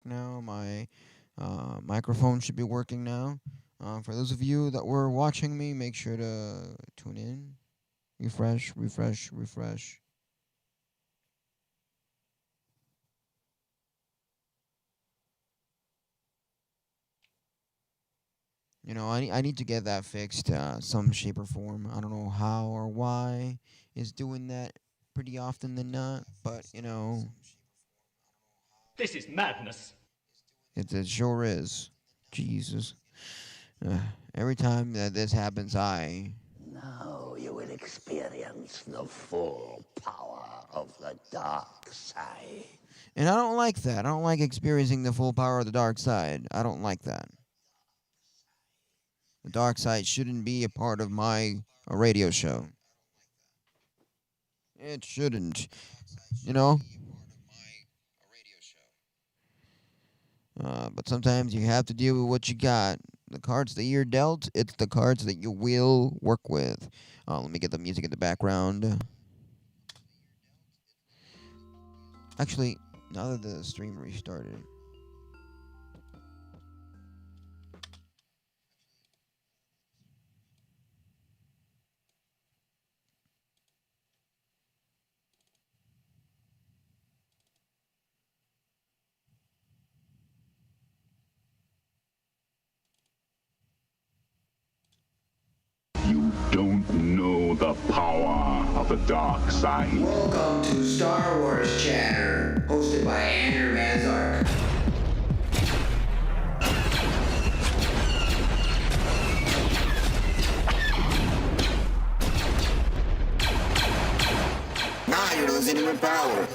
now. My microphone should be working now. For those of you that were watching me, make sure to tune in. Refresh, refresh, refresh. I need to get that fixed, some shape or form. I don't know how or why it's doing that pretty often than not, but This is madness. it sure is. Jesus. Uh, every time that this happens, Now you will experience the full power of the dark side. and I don't like that. I don't like experiencing the full power of the dark side. I don't like that. The dark side shouldn't be a part of my radio show. It shouldn't. You know? But sometimes you have to deal with what you got. The cards that you're dealt, it's the cards that you will work with. Let me get the music in the background. Actually, now that the stream restarted. You don't know the power of the dark side. Welcome to Star Wars Chatter, hosted by Andrew Van Zark. Now you're listening to Power.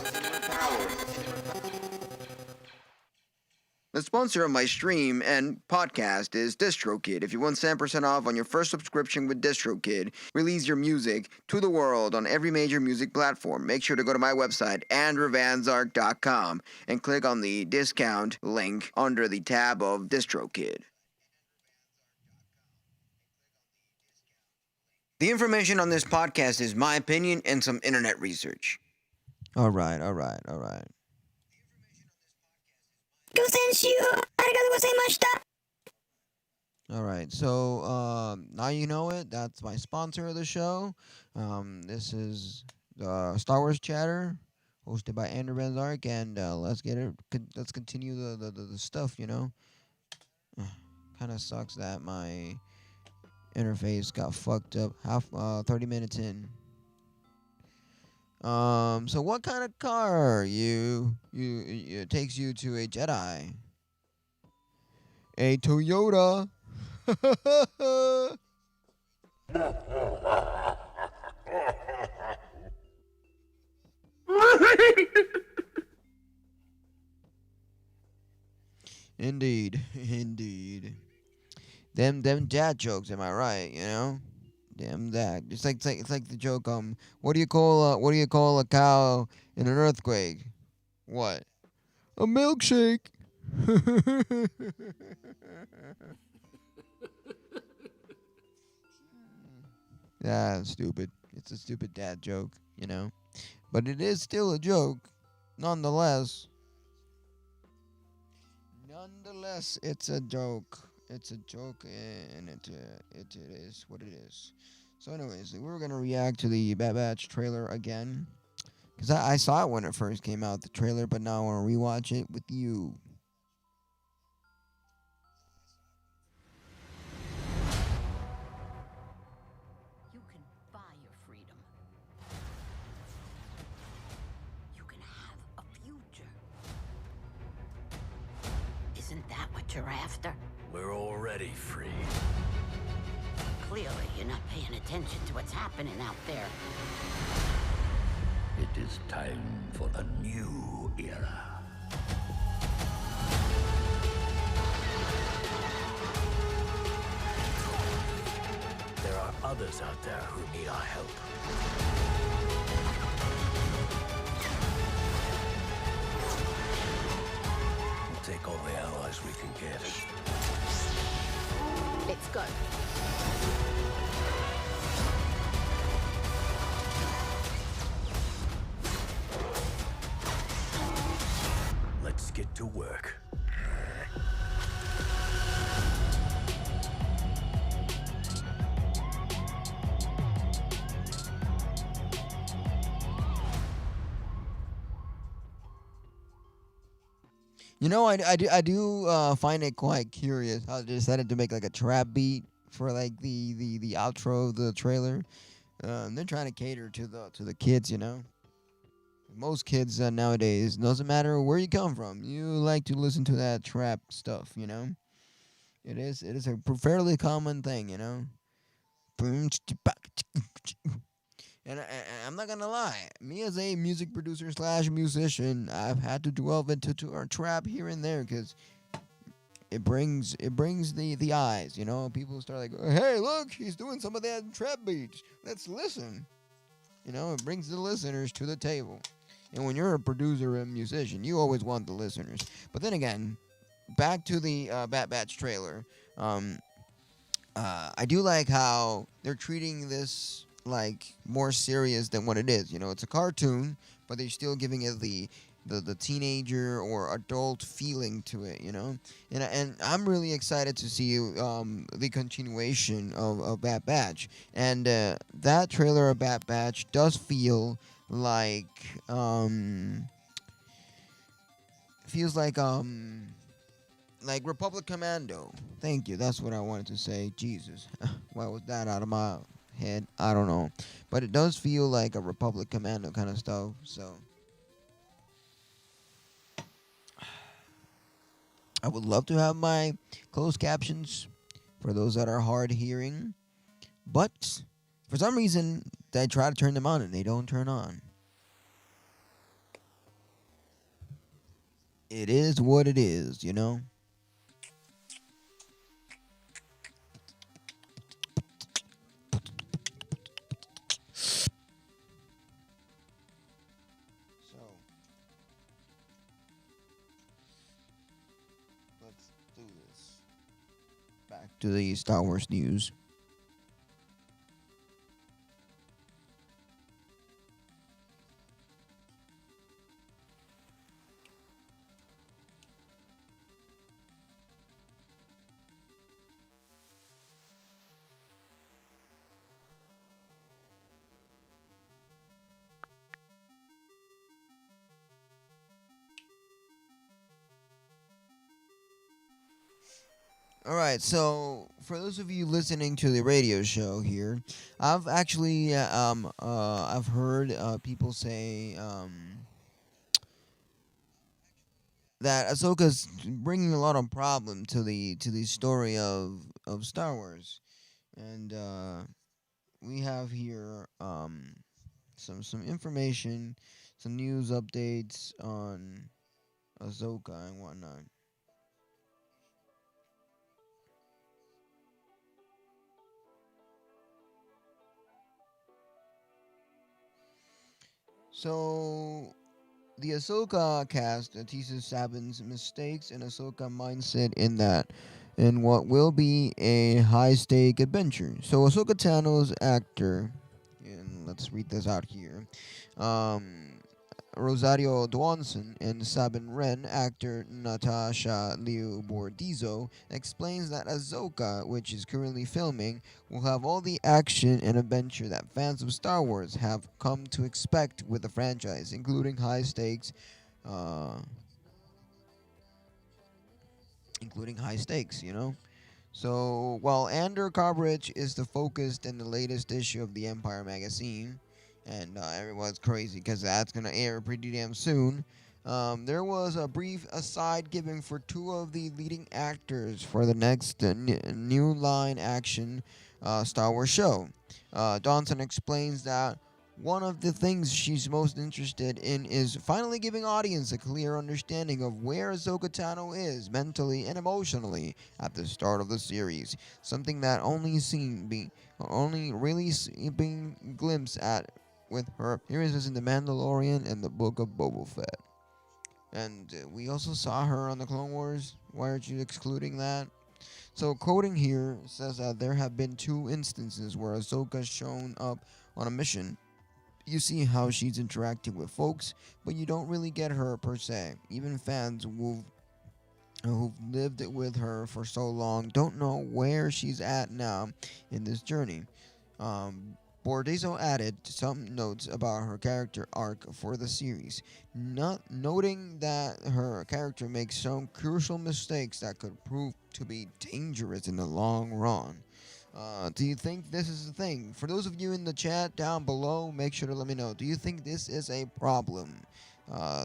The sponsor of my stream and podcast is DistroKid. If you want 10% off on your first subscription with DistroKid, release your music to the world on every major music platform. Make sure to go to my website, andrewvanzark.com, and click on the discount link under the tab of DistroKid. The information on this podcast is my opinion and some internet research. All right. All right, so now you know it. That's my sponsor of the show. This is Star Wars Chatter, hosted by Andrew Van Zark, and let's get it. Let's continue the stuff. Kind of sucks that my interface got fucked up 30 minutes in. So what kind of car you takes you to a Jedi? A Toyota. Indeed. Them dad jokes, am I right? Damn that. It's like the joke. What do you call a cow in an earthquake? What? A milkshake. Yeah, stupid. It's a stupid dad joke, But it is still a joke, nonetheless. Nonetheless, it's a joke. It's a joke, and it is what it is. So, anyways, we're gonna react to the Bad Batch trailer again, because I saw it when it first came out, the trailer, but now I want to rewatch it with you. You can buy your freedom. You can have a future. Isn't that what you're after? We're already free. Clearly, you're not paying attention to what's happening out there. It is time for a new era. There are others out there who need our help. We'll take all the allies we can get. Let's go. Let's get to work. I do find it quite curious how they decided to make like a trap beat for like the outro of the trailer. They're trying to cater to the kids, you know. Most kids nowadays, doesn't matter where you come from, you like to listen to that trap stuff, you know. It is a fairly common thing, you know. I'm not gonna lie, me as a music producer slash musician, I've had to delve into our trap here and there because it brings the eyes, you know. People start like, hey, look, he's doing some of that trap beats. Let's listen. You know, it brings the listeners to the table. And when you're a producer and musician, you always want the listeners. But then again, back to the Bat Batch trailer. Um, I do like how they're treating this like more serious than what it is. You know, it's a cartoon, but they're still giving it the teenager or adult feeling to it. You know, and I'm really excited to see the continuation of Bad Batch, and that trailer of Bad Batch does feel like feels like Republic Commando. Thank you. That's what I wanted to say. Jesus. Why was that out of my head? I don't know. But it does feel like a Republic Commando kind of stuff. So I would love to have my closed captions for those that are hard hearing. But for some reason, I try to turn them on and they don't turn on. It is what it is, you know? So let's do this. Back to the Star Wars news. All right, so for those of you listening to the radio show here, I've actually I've heard people say that Ahsoka's bringing a lot of problem to the story of Star Wars, and we have here some information, some news updates on Ahsoka and whatnot. So the Ahsoka cast teases Saban's mistakes and Ahsoka mindset in what will be a high stake adventure. So Ahsoka Tano's actor, and let's read this out here. Um, Rosario Dawson and Sabin Wren actor Natasha Liu Bordizzo explains that Ahsoka, which is currently filming, will have all the action and adventure that fans of Star Wars have come to expect with the franchise, uh, including high stakes, you know. So while Andor coverage is the focus in the latest issue of the Empire magazine, and everyone's crazy because that's gonna air pretty damn soon. There was a brief aside given for two of the leading actors for the next new line action Star Wars show. Dawson explains that one of the things she's most interested in is finally giving audience a clear understanding of where Ahsoka Tano is mentally and emotionally at the start of the series, something that only really being glimpsed at with her appearances in The Mandalorian and the Book of Boba Fett. And we also saw her on the Clone Wars. Why aren't you excluding that? So, quoting here says that there have been two instances where Ahsoka's shown up on a mission. You see how she's interacting with folks, but you don't really get her per se. Even fans who've lived with her for so long don't know where she's at now in this journey. Um, Bordeso added some notes about her character arc for the series, not noting that her character makes some crucial mistakes that could prove to be dangerous in the long run. Do you think this is a thing? For those of you in the chat down below, make sure to let me know. Do you think this is a problem?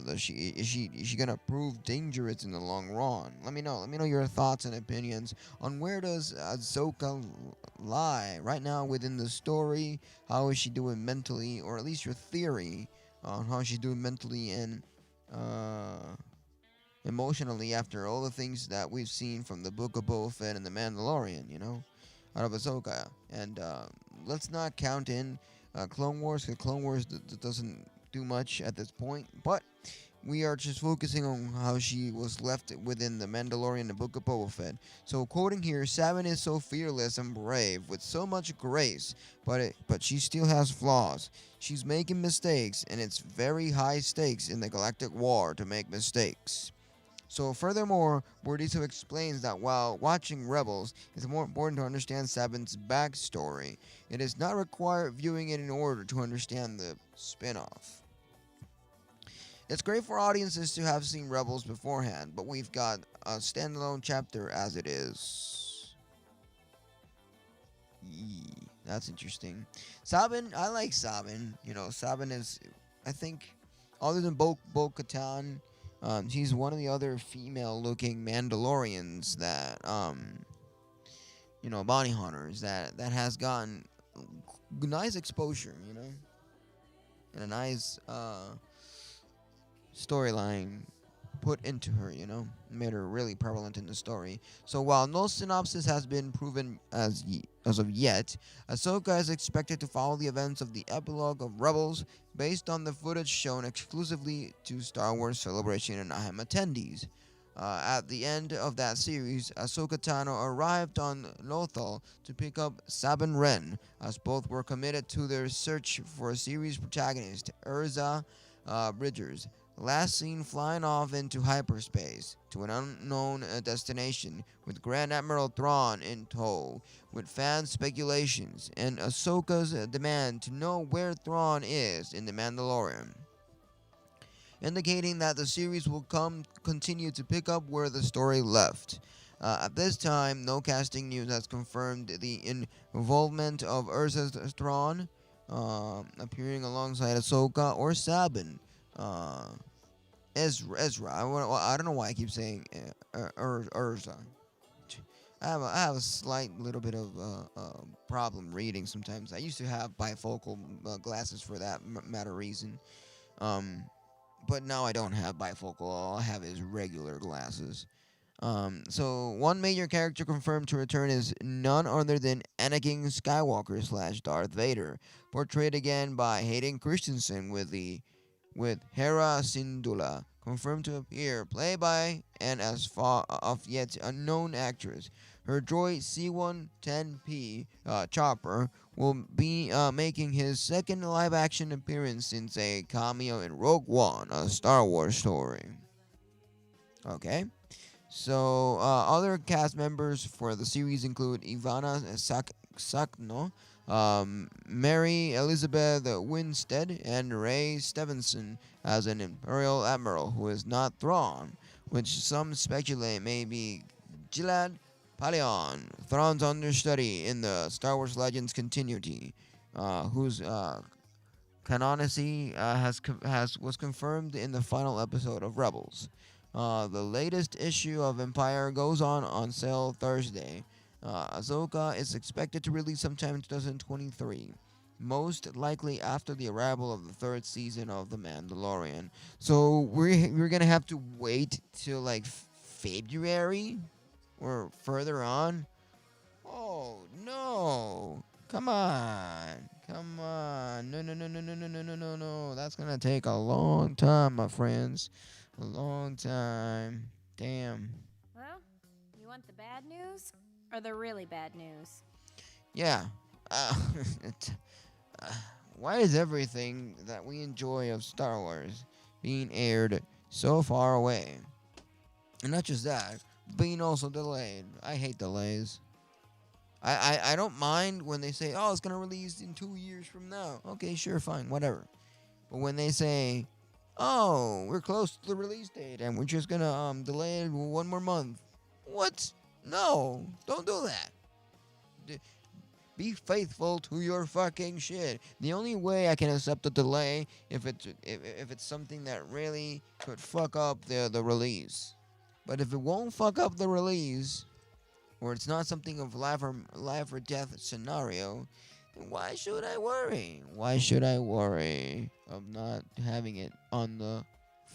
Is she gonna prove dangerous in the long run? Let me know. Let me know your thoughts and opinions on where does Ahsoka lie right now within the story. How is she doing mentally, or at least your theory on how she's doing mentally and uh, emotionally after all the things that we've seen from the Book of Boba Fett and the Mandalorian. Out of Ahsoka. And let's not count in Clone Wars, because Clone Wars doesn't do much at this point. But we are just focusing on how she was left within the Mandalorian and the Book of Boba Fett. So, quoting here, Sabin is so fearless and brave, with so much grace, but she still has flaws. She's making mistakes, and it's very high stakes in the galactic war to make mistakes. So, furthermore, Bordiso explains that while watching Rebels, it's more important to understand Sabin's backstory. It is not required viewing it in order to understand the spin-off. It's great for audiences to have seen Rebels beforehand, but we've got a standalone chapter as it is. That's interesting. Sabin, I like Sabin. Sabin is, I think, other than Bo-Katan, she's one of the other female-looking Mandalorians that, bounty hunters that has gotten nice exposure, and a nice storyline put into her, made her really prevalent in the story. So while no synopsis has been proven as of yet, Ahsoka is expected to follow the events of the epilogue of Rebels based on the footage shown exclusively to Star Wars Celebration and Anaheim attendees. At the end of that series, Ahsoka Tano arrived on Lothal to pick up Sabin Wren, as both were committed to their search for series protagonist Urza Bridgers, last seen flying off into hyperspace to an unknown destination with Grand Admiral Thrawn in tow, with fan speculations and Ahsoka's demand to know where Thrawn is in The Mandalorian, indicating that the series will continue to pick up where the story left. At this time, no casting news has confirmed the involvement of Urza's Thrawn appearing alongside Ahsoka or Sabin. Ezra. I don't know why I keep saying Urza. I have a slight little bit of problem reading sometimes. I used to have bifocal glasses for that matter reason. But now I don't have bifocal. All I have is regular glasses. So one major character confirmed to return is none other than Anakin Skywalker / Darth Vader, portrayed again by Hayden Christensen with Hera Syndulla confirmed to appear, played by an as far of yet unknown actress. Her droid C-110P Chopper will be making his second live-action appearance since a cameo in Rogue One, a Star Wars story. Okay. So, other cast members for the series include Ivana Sakno, Mary Elizabeth Winstead, and Ray Stevenson as an Imperial Admiral who is not Thrawn, which some speculate may be Gilad Paleon, Thrawn's understudy in the Star Wars Legends continuity, whose canonicity was confirmed in the final episode of Rebels. The latest issue of Empire goes on sale Thursday. Ahsoka is expected to release sometime in 2023, most likely after the arrival of the third season of The Mandalorian. So we're gonna have to wait till like February or further on. Oh no! Come on! No! That's gonna take a long time, my friends. A long time. Damn. Well, you want the bad news or the really bad news? Yeah. it, why is everything that we enjoy of Star Wars being aired so far away? And not just that, being also delayed. I hate delays. I don't mind when they say, oh, it's gonna release in 2 years from now. Okay, sure, fine, whatever. But when they say, oh, we're close to the release date and we're just gonna delay it 1 more month, what? No, don't do that. D- Be faithful to your fucking shit. The only way I can accept a delay if it's something that really could fuck up the release. But if it won't fuck up the release, or it's not something of life or death scenario, then why should I worry? Why should I worry of not having it on the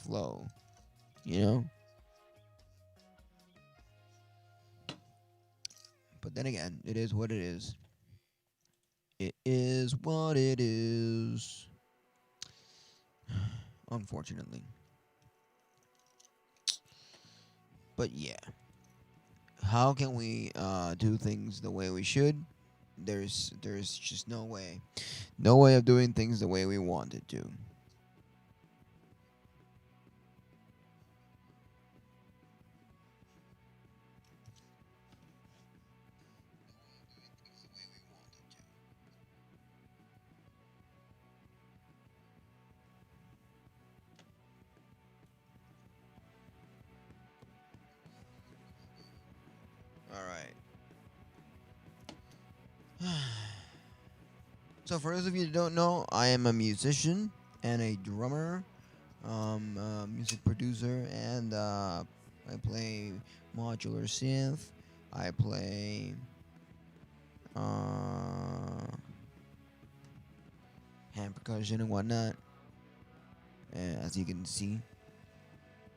flow? You know? But then again, it is what it is. It is what it is. Unfortunately. But yeah. How can we do things the way we should? There's just no way. No way of doing things the way we wanted to. All right. So for those of you that don't know, I am a musician and a drummer, music producer, and I play modular synth. I play uh, hand percussion and whatnot, as you can see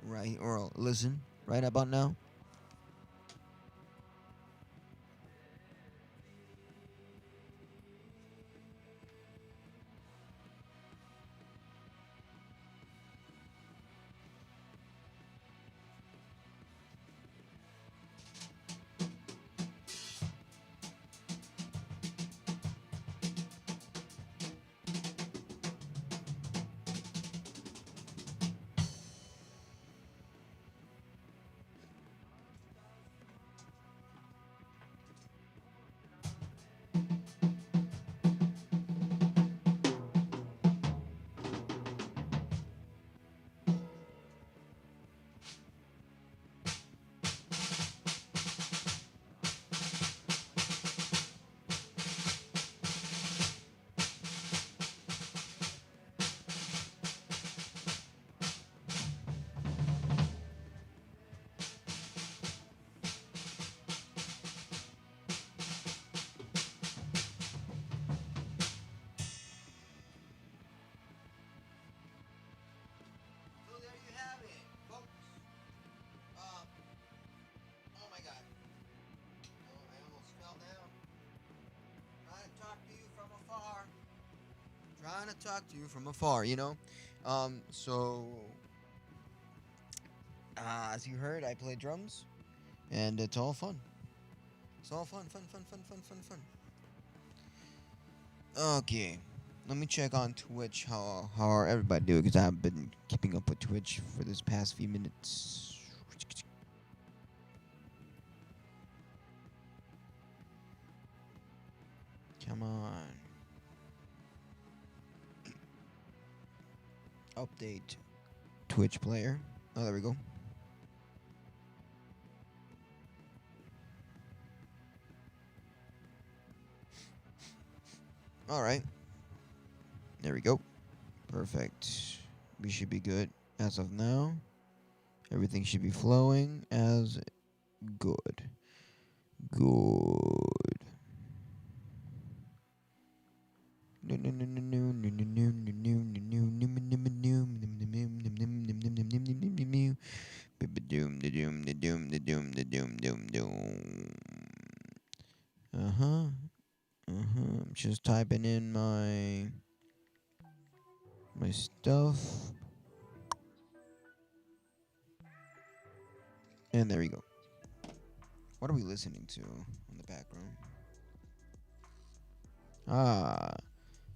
right or listen right about now. So there you have it, folks. Oh my God. Oh, I almost fell down. Trying to talk to you from afar. Trying to talk to you from afar, you know? So, as you heard, I play drums, and it's all fun. It's all fun, fun, fun, fun, fun, fun, fun. Okay, let me check on Twitch how are everybody doing, because I've been keeping up with Twitch for this past few minutes. Come on. Update Twitch player. Oh, there we go. All right. There we go. Perfect. We should be good as of now. Everything should be flowing as good. Good. Uh-huh. Uh-huh. I'm just typing in my stuff. And there we go. What are we listening to in the background?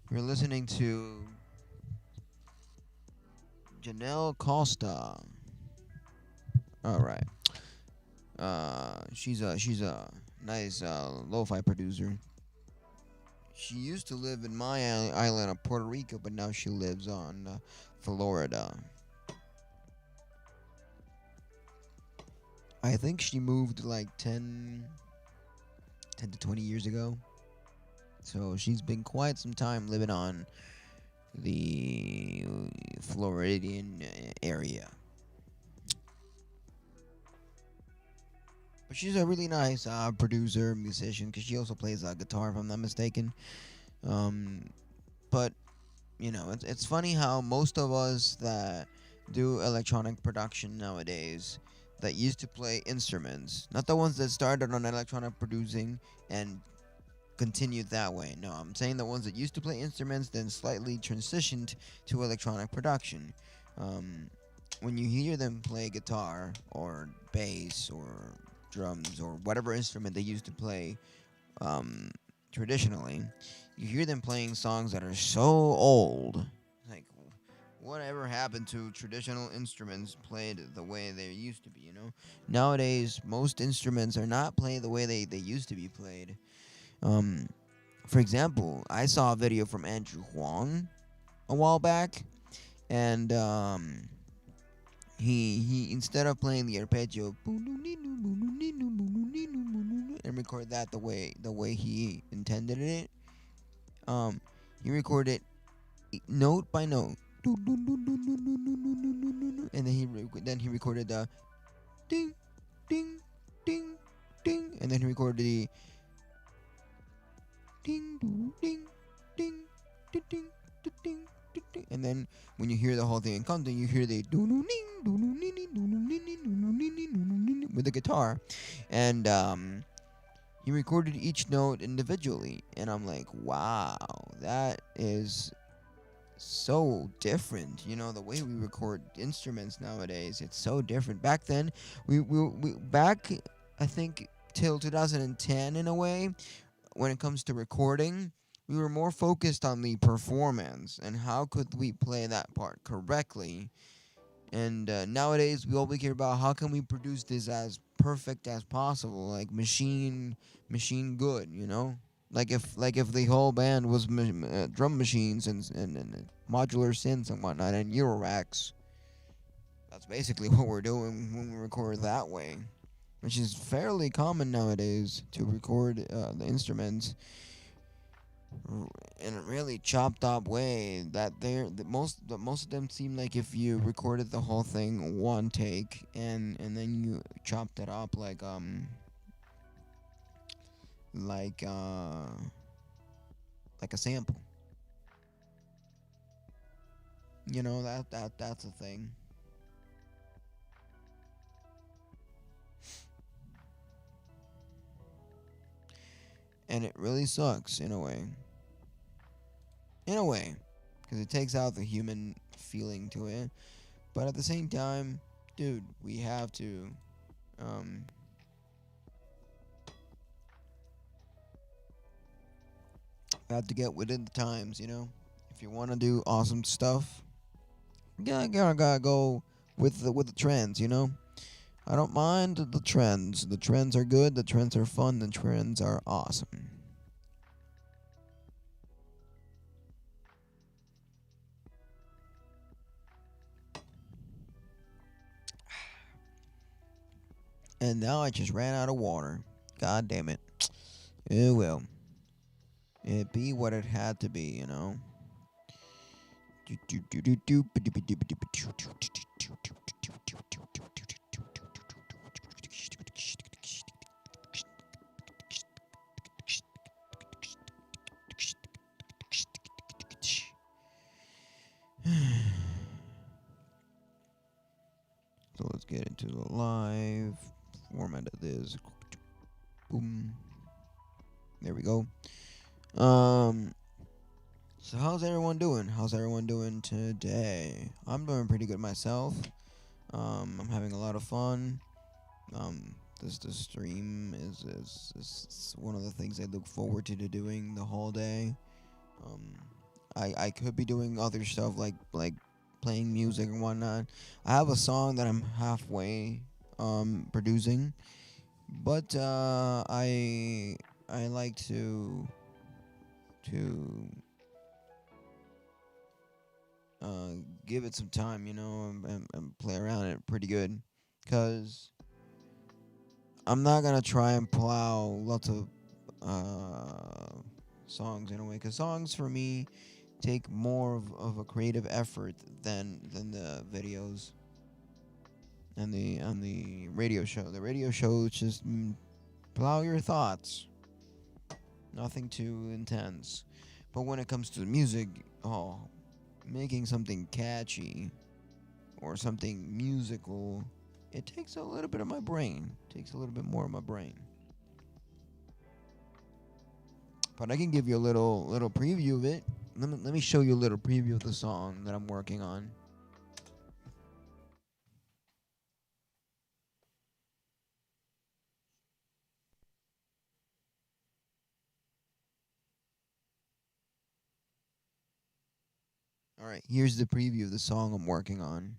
We're listening to Janelle Costa. All right. She's a nice lo-fi producer. She used to live in my island of Puerto Rico, but now she lives on Florida. I think she moved like 10 to 20 years ago. So she's been quite some time living on the Floridian area. But she's a really nice producer, musician, because she also plays guitar, if I'm not mistaken. But it's funny how most of us that do electronic production nowadays that used to play instruments, not the ones that started on electronic producing and continued that way. No, I'm saying the ones that used to play instruments then slightly transitioned to electronic production. When you hear them play guitar or bass or drums or whatever instrument they used to play traditionally, you hear them playing songs that are so old. Like, whatever happened to traditional instruments played the way they used to be, Nowadays, most instruments are not played the way they used to be played. For example, I saw a video from Andrew Huang a while back, and he instead of playing the arpeggio and record that the way he intended it, he recorded note by note, and then he recorded the ding ding ding ding, and then he recorded the ding ding ding ding ding ding ding. And then when you hear the whole thing in content, you hear the with the guitar, and he recorded each note individually, and I'm like, wow, that is so different. The way we record instruments nowadays, it's so different. Back then, we back, I think, till 2010 in a way, when it comes to recording, we were more focused on the performance and how could we play that part correctly. And nowadays, we care about how can we produce this as perfect as possible, like machine good, Like if the whole band was drum machines and modular synths and whatnot and Euro racks. That's basically what we're doing when we record that way, which is fairly common nowadays to record the instruments in a really chopped up way that most of them seem like if you recorded the whole thing one take and then you chopped it up like a sample. That's a thing. And it really sucks in a way. Because it takes out the human feeling to it. But at the same time, dude, we have to get within the times, If you want to do awesome stuff, you gotta go with the trends, I don't mind the trends. The trends are good, the trends are fun, the trends are awesome. And now I just ran out of water. God damn it. Oh well. It be what it had to be, So let's get into the live format of this. Boom. There we go. So how's everyone doing? How's everyone doing today? I'm doing pretty good myself. I'm having a lot of fun. This stream is one of the things I look forward to doing the whole day. I could be doing other stuff like playing music and whatnot. I have a song that I'm halfway producing, But I like to uh, give it some time, and play around it pretty good, cause I'm not gonna try and plow lots of songs in a way, cause songs for me take more of a creative effort than the videos and the radio show. The radio show is just plow your thoughts, nothing too intense. But when it comes to the music, oh, making something catchy or something musical, it takes a little bit of my brain. Takes a little bit more of my brain. But I can give you a little preview of it. Let me show you a little preview of the song that I'm working on. All right, here's the preview of the song I'm working on.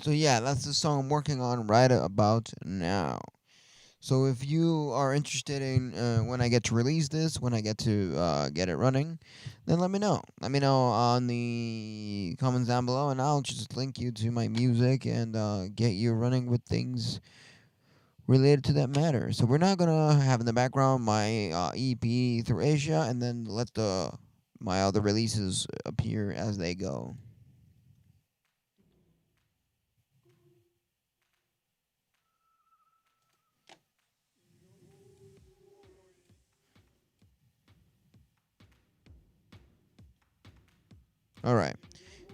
So yeah, that's the song I'm working on right about now. So if you are interested in when I get to release this, when I get to get it running, then let me know. Let me know on the comments down below, and I'll just link you to my music and get you running with things related to that matter. So we're not gonna have in the background my EP through Asia, and then let the my other releases appear as they go. All right.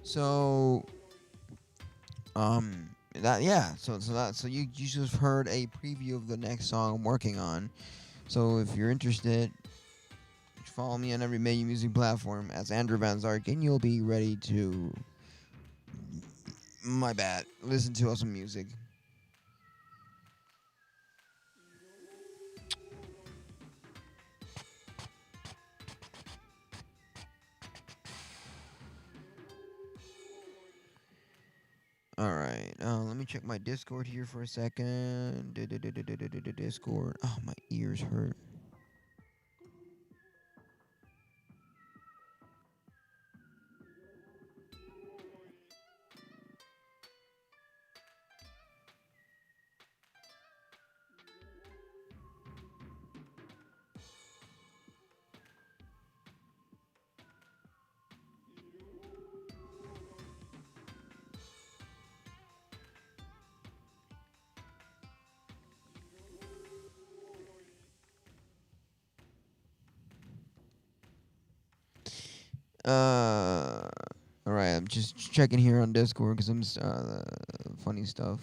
So that yeah. So you just heard a preview of the next song I'm working on. So if you're interested, follow me on every major music platform as Andrew Van Zark, and you'll be ready to, my bad, listen to awesome music. All right, let me check my Discord here for a second. Discord. Oh, my ears hurt. Uh, all right, I'm just checking here on Discord because funny stuff.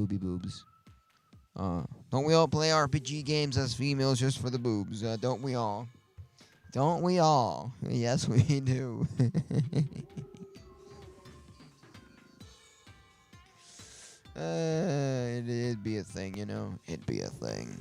booby boobs. Don't we all play RPG games as females just for the boobs? Don't we all? Don't we all? Yes, we do. It'd be a thing, you know? It'd be a thing.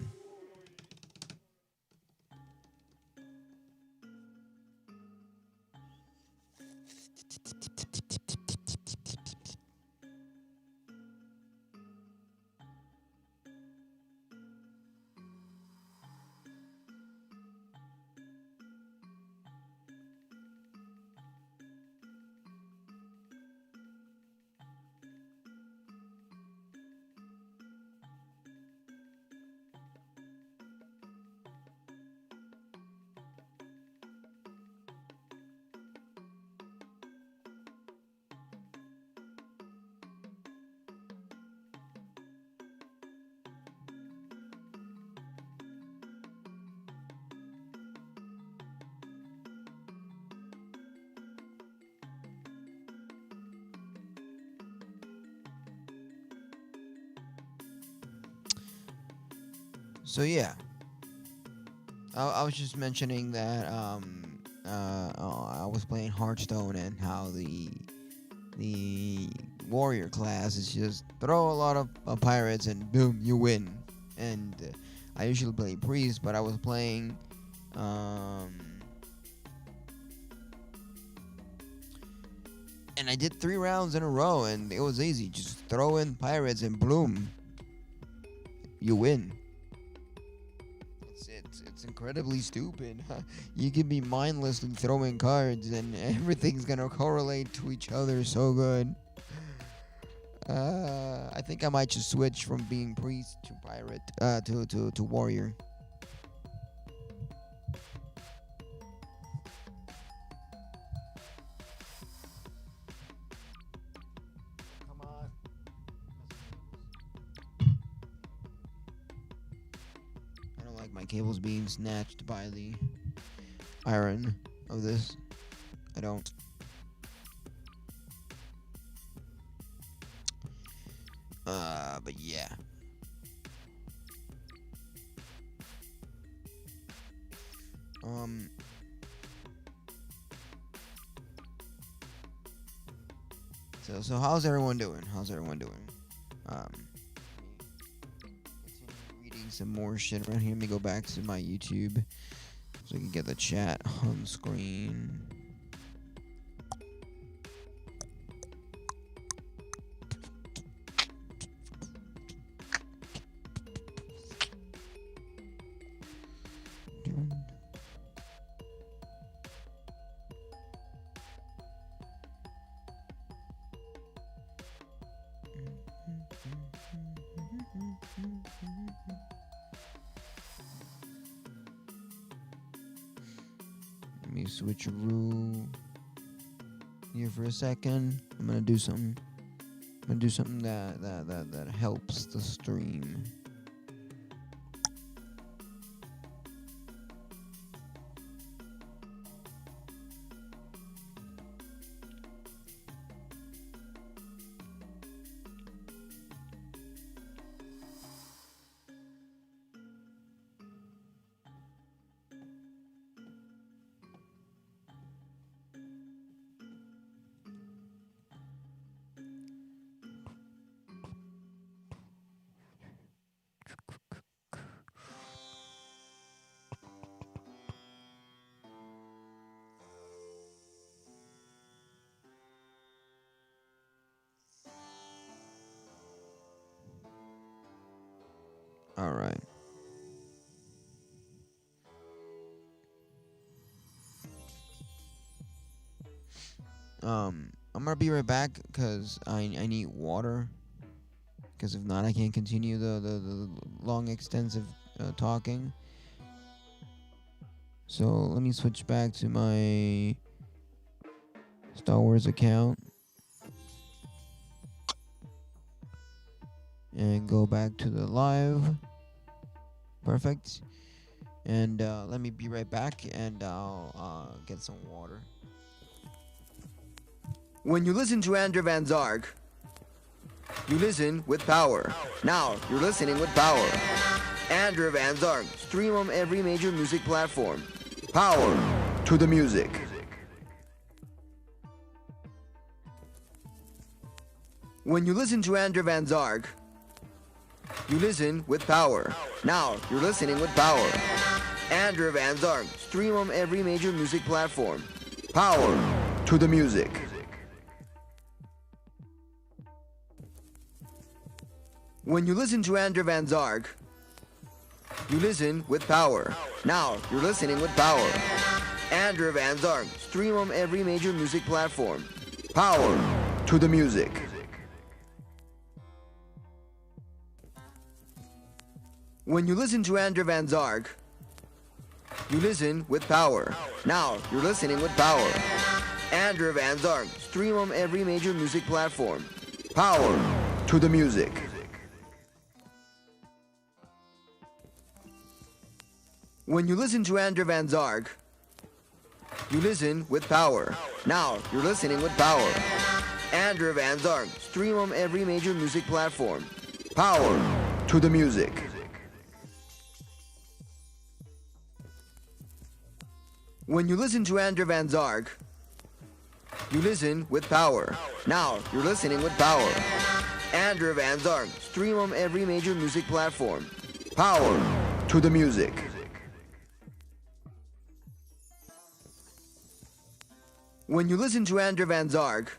So yeah, I was just mentioning that I was playing Hearthstone and how the warrior class is just throw a lot of pirates and boom, you win. And I usually play priest, but I was playing and I did 3 rounds in a row and it was easy. Just throw in pirates and boom, you win. It's incredibly stupid. You can be mindlessly throwing cards and everything's gonna correlate to each other so good. I think I might just switch from being priest to pirate, to warrior. Come on. I don't like my cables being snatched by the iron of this. I don't. But yeah. So how's everyone doing? Continue reading some more shit around here. Let me go back to my YouTube so I can get the chat on screen. Let me switch a rule here for a second. I'm gonna do something. That helps the stream. All right. I'm gonna be right back because I need water. Because if not, I can't continue the long, extensive talking. So let me switch back to my Star Wars account and go back to the live. Perfect. And let me be right back and I'll get some water. When you listen to Andrew Van Zark, You listen with power. Now you're listening with power. Andrew Van Zark. Stream on every major music platform. Power to the music. When you listen to Andrew Van Zark, you listen with power. Now you're listening with power. Andrew Van Zark. Stream on every major music platform. Power to the music. When you listen to Andrew Van Zark, you listen with power. Now you're listening with power. Andrew Van Zark. Stream on every major music platform. Power to the music. When you listen to Andrew Van Zark, you listen with power. Now you're listening with power. Andrew Van Zark. Stream on every major music platform. Power to the music. When you listen to Andrew Van Zark, you listen with power. Now you're listening with power. Andrew Van Zark. Stream on every major music platform. Power to the music. When you listen to Andrew Van Zark, you listen with power. Now you're listening with power. Andrew Van Zark. Stream on every major music platform. Power to the music. When you listen to Andrew Van Zark,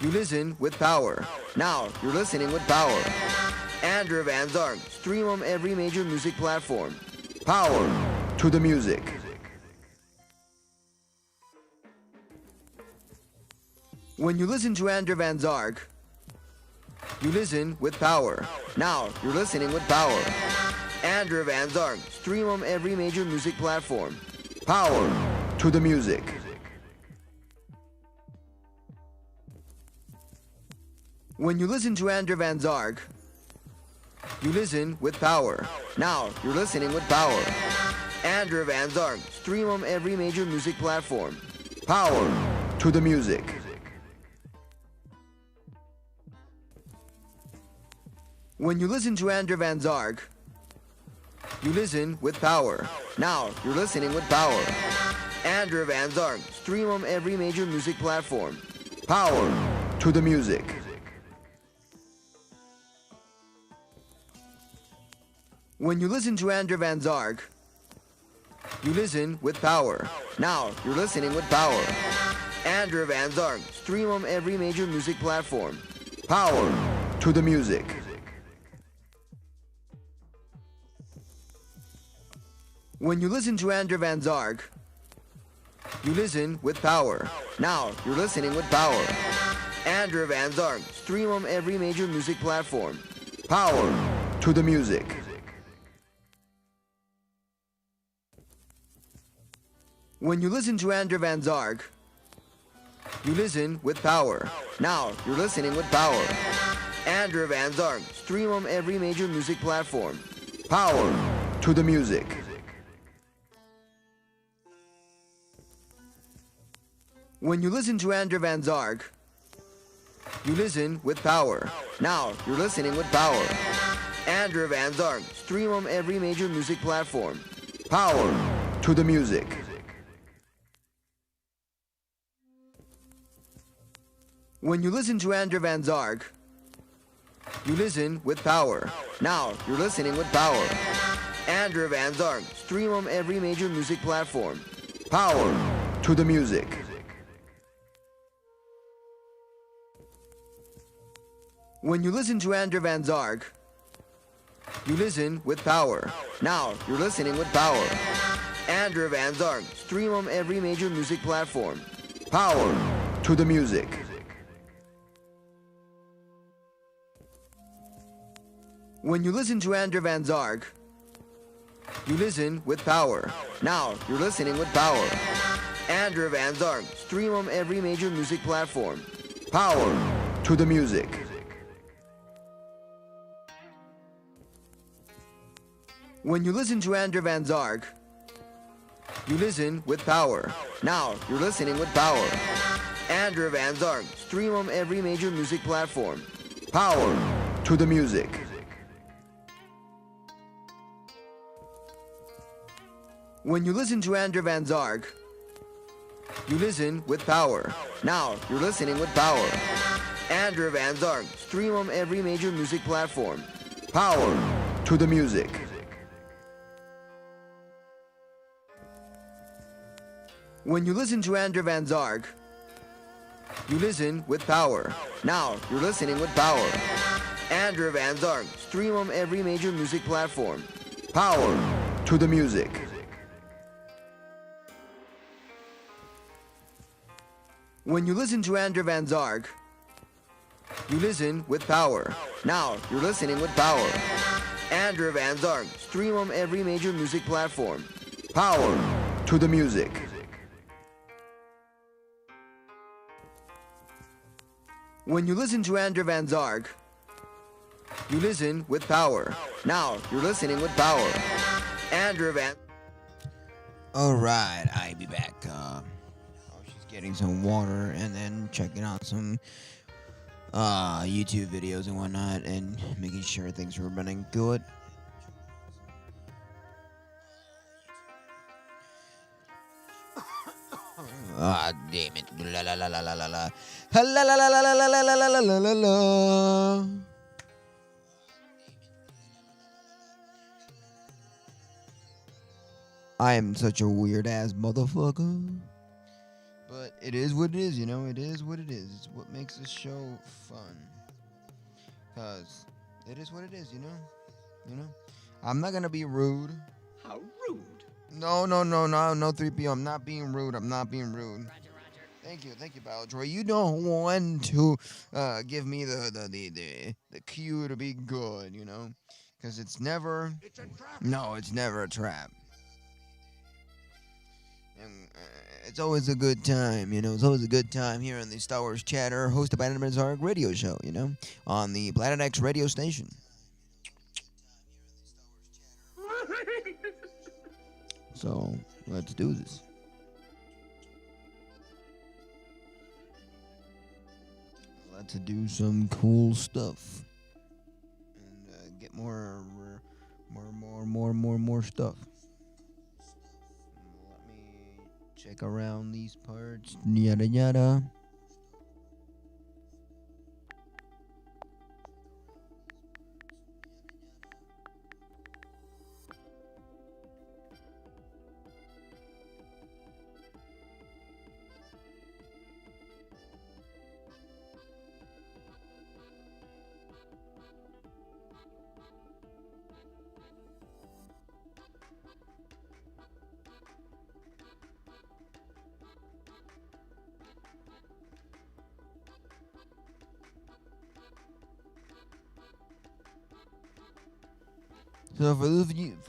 you listen with power. Now you're listening with power. Andrew Van Zark. Stream on every major music platform. Power to the music. When you listen to Andrew Van Zark, you listen with power. Now you're listening with power. Andrew Van Zark. Stream on every major music platform. Power to the music. When you listen to Andrew Van Zark, you listen with power. Now you're listening with power. Andrew Van Zark. Stream on every major music platform. Power to the music. When you listen to Andrew Van Zark, you listen with power. Now you're listening with power. Andrew Van Zark. Stream on every major music platform. Power to the music. When you listen to Andrew Van Zark, you listen with power. Now you're listening with power. Andrew Van Zark. Stream on every major music platform. Power to the music. When you listen to Andrew Van Zark, you listen with power. Now you're listening with power. Andrew Van Zark. Stream on every major music platform. Power to the music. When you listen to Andrew Van Zark, you listen with power. Now you're listening with power. Andrew Van Zark. Stream on every major music platform. Power to the music. When you listen to Andrew Van Zark, you listen with power. Now you're listening with power. Andrew Van Zark. Stream on every major music platform. Power to the music. When you listen to Andrew Van Zark, you listen with power. Now you're listening with power. Andrew Van Zark. Stream on every major music platform. Power to the music. When you listen to Andrew Van Zark, you listen with power. Now you're listening with power. Andrew Van Zark. Stream on every major music platform. Power to the music. When you listen to Andrew Van Zark, you listen with power. Now you're listening with power. Andrew Van Zark. Stream on every major music platform. Power to the music. When you listen to Andrew Van Zark, you listen with power. Now you're listening with power. Andrew Van Zark. Stream on every major music platform. Power to the music. When you listen to Andrew Van Zark, you listen with power. Now you're listening with power. Andrew Van Zark. Stream on every major music platform. Power to the music. When you listen to Andrew Van Zark, you listen with power. Now you're listening with power. Andrew Van Zark. Stream on every major music platform. Power to the music. When you listen to Andrew Van Zark, you listen with power. Now you're listening with power. Andrew Van Zark. Stream on every major music platform. Power to the music. When you listen to Andrew Van Zark, you listen with power. Now you're listening with power. Andrew Van. All right, I'll be back. She's getting some water and then checking out some YouTube videos and whatnot, and making sure things are running good. Ah, damn it. La la la la la la la. La la la la la la la la la la la la. I am such a weird ass motherfucker. But it is what it is, you know? It is what it is. It's what makes this show fun. Cause it is what it is, you know? You know? I'm not gonna be rude. How rude. No, 3PO. I'm not being rude. Roger. Thank you, Baltroy. You don't want to give me the cue to be good, you know? Because it's never... It's a trap. No, it's never a trap. And it's always a good time, you know? It's always a good time here on the Star Wars Chatter, hosted by Animal Zark radio show, you know? On the Planet X radio station. So, let's do this. Let's do some cool stuff. And get more stuff. Let me check around these parts. Yada yada. So for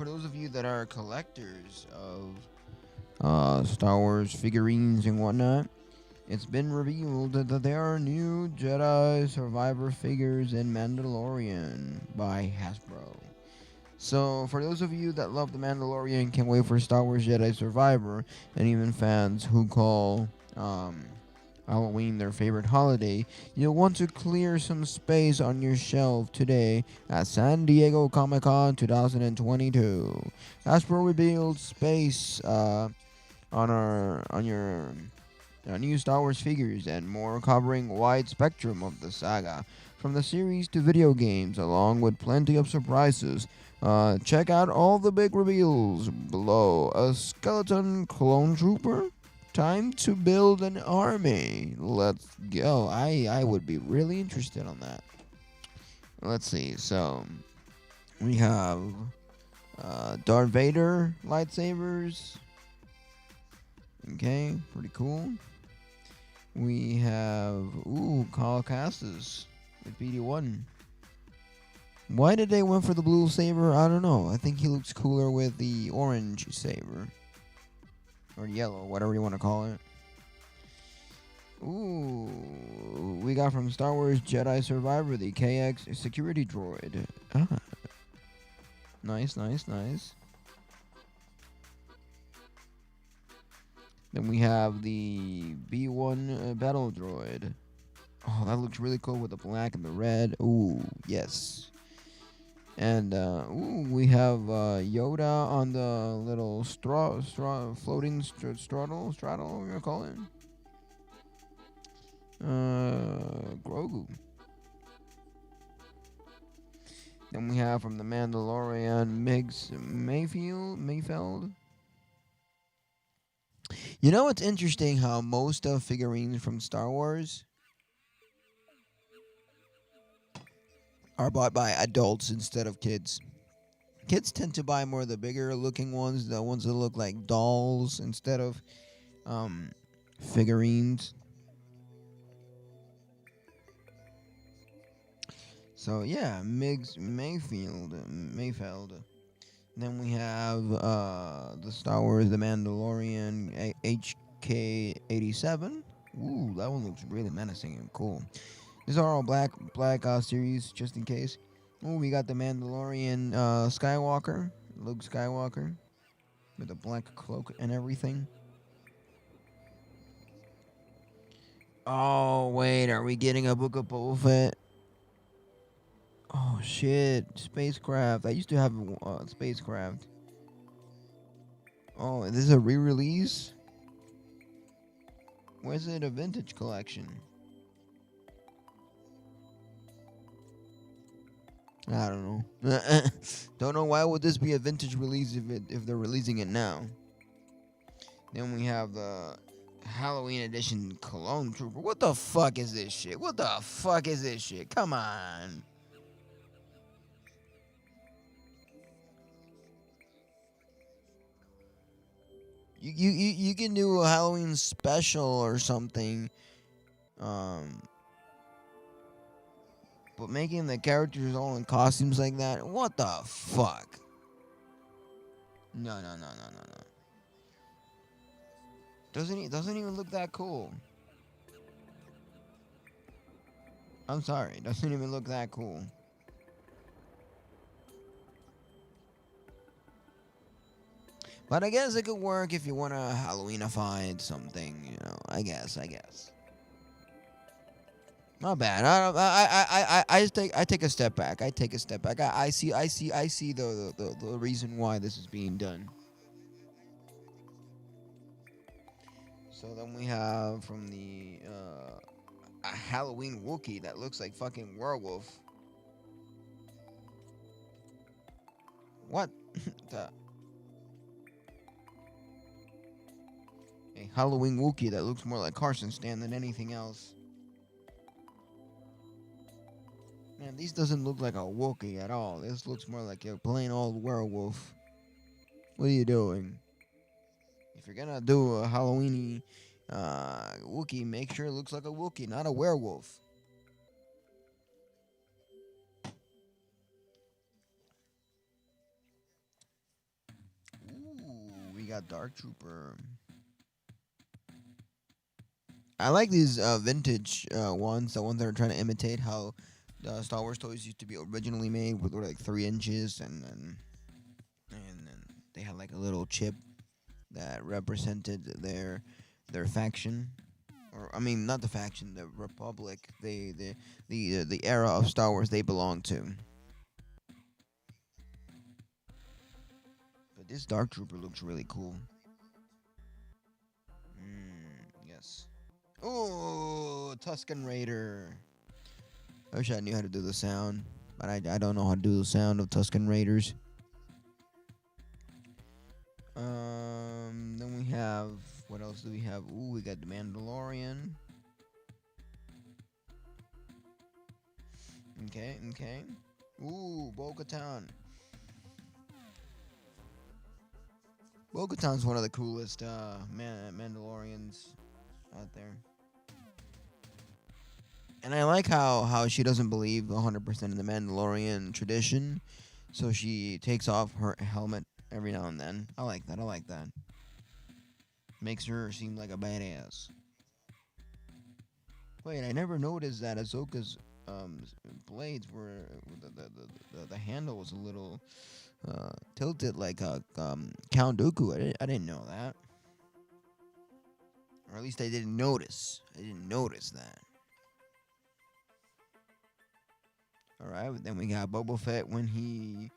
those of you that are collectors of Star Wars figurines and whatnot, it's been revealed that there are new Jedi Survivor figures in Mandalorian by Hasbro. So for those of you that love The Mandalorian, can't wait for Star Wars Jedi Survivor, and even fans who call Halloween their favorite holiday, you'll want to clear some space on your shelf today at San Diego Comic-Con 2022. Hasbro revealed space on your new Star Wars figures and more, covering a wide spectrum of the saga, from the series to video games, along with plenty of surprises. Check out all the big reveals below. A skeleton clone trooper? Time to build an army. Let's go. I would be really interested on that. Let's see. So, we have Darth Vader lightsabers. Okay, pretty cool. We have, Kyle Kassis with BD1. Why did they went for the blue saber? I don't know. I think he looks cooler with the orange saber. Or yellow, whatever you want to call it. Ooh, we got from Star Wars Jedi Survivor, the KX security droid. Ah. Nice. Then we have the B1 battle droid. Oh, that looks really cool with the black and the red. Ooh, yes. And we have Yoda on the little floating straddle, what you gonna call it? Grogu. Then we have from the Mandalorian Migs Mayfeld. You know, it's interesting how most of figurines from Star Wars are bought by adults instead of kids. Kids tend to buy more of the bigger looking ones, the ones that look like dolls instead of um, figurines. So yeah, Migs Mayfeld. Then we have the Star Wars The Mandalorian HK-87. Ooh, that one looks really menacing and cool. These are all black series, just in case. Ooh, we got the Mandalorian Skywalker, Luke Skywalker, with a black cloak and everything. Oh wait, are we getting a Book of Boba Fett? Oh shit, spacecraft. I used to have spacecraft. Oh, this is a re-release? Where's it a vintage collection? I don't know. Don't know why would this be a vintage release if they're releasing it now. Then we have the Halloween edition Clone Trooper. What the fuck is this shit? What the fuck is this shit? Come on. You can do a Halloween special or something. But making the characters all in costumes like that, what the fuck? No. Doesn't even look that cool. I'm sorry, doesn't even look that cool. But I guess it could work if you want to Halloweenify something, you know. I guess. Not bad. I take a step back. I see the reason why this is being done. So then we have from the a Halloween Wookiee that looks like fucking werewolf. What? A Halloween Wookiee that looks more like Carson Stan than anything else. Man, this doesn't look like a Wookiee at all. This looks more like a plain old werewolf. What are you doing? If you're gonna do a Halloweeny Wookiee, make sure it looks like a Wookiee, not a werewolf. Ooh, we got Dark Trooper. I like these vintage ones, the ones that are trying to imitate how Star Wars toys used to be originally made, with like 3 inches, and then they had like a little chip that represented their faction, or I mean not the faction, the Republic, the era of Star Wars they belong to. But this Dark Trooper looks really cool. Yes. Oh, Tusken Raider. I wish I knew how to do the sound, but I don't know how to do the sound of Tusken Raiders. Then we have, what else do we have? Ooh, we got the Mandalorian. Okay. Ooh, Bo-Katan. Bo-Katan's one of the coolest Mandalorians out there. And I like how she doesn't believe 100% in the Mandalorian tradition, so she takes off her helmet every now and then. I like that. Makes her seem like a badass. Wait, I never noticed that Ahsoka's blades were the handle was a little tilted like Count Dooku. I didn't know that, or at least I didn't notice. I didn't notice that. All right. Then we got Boba Fett when he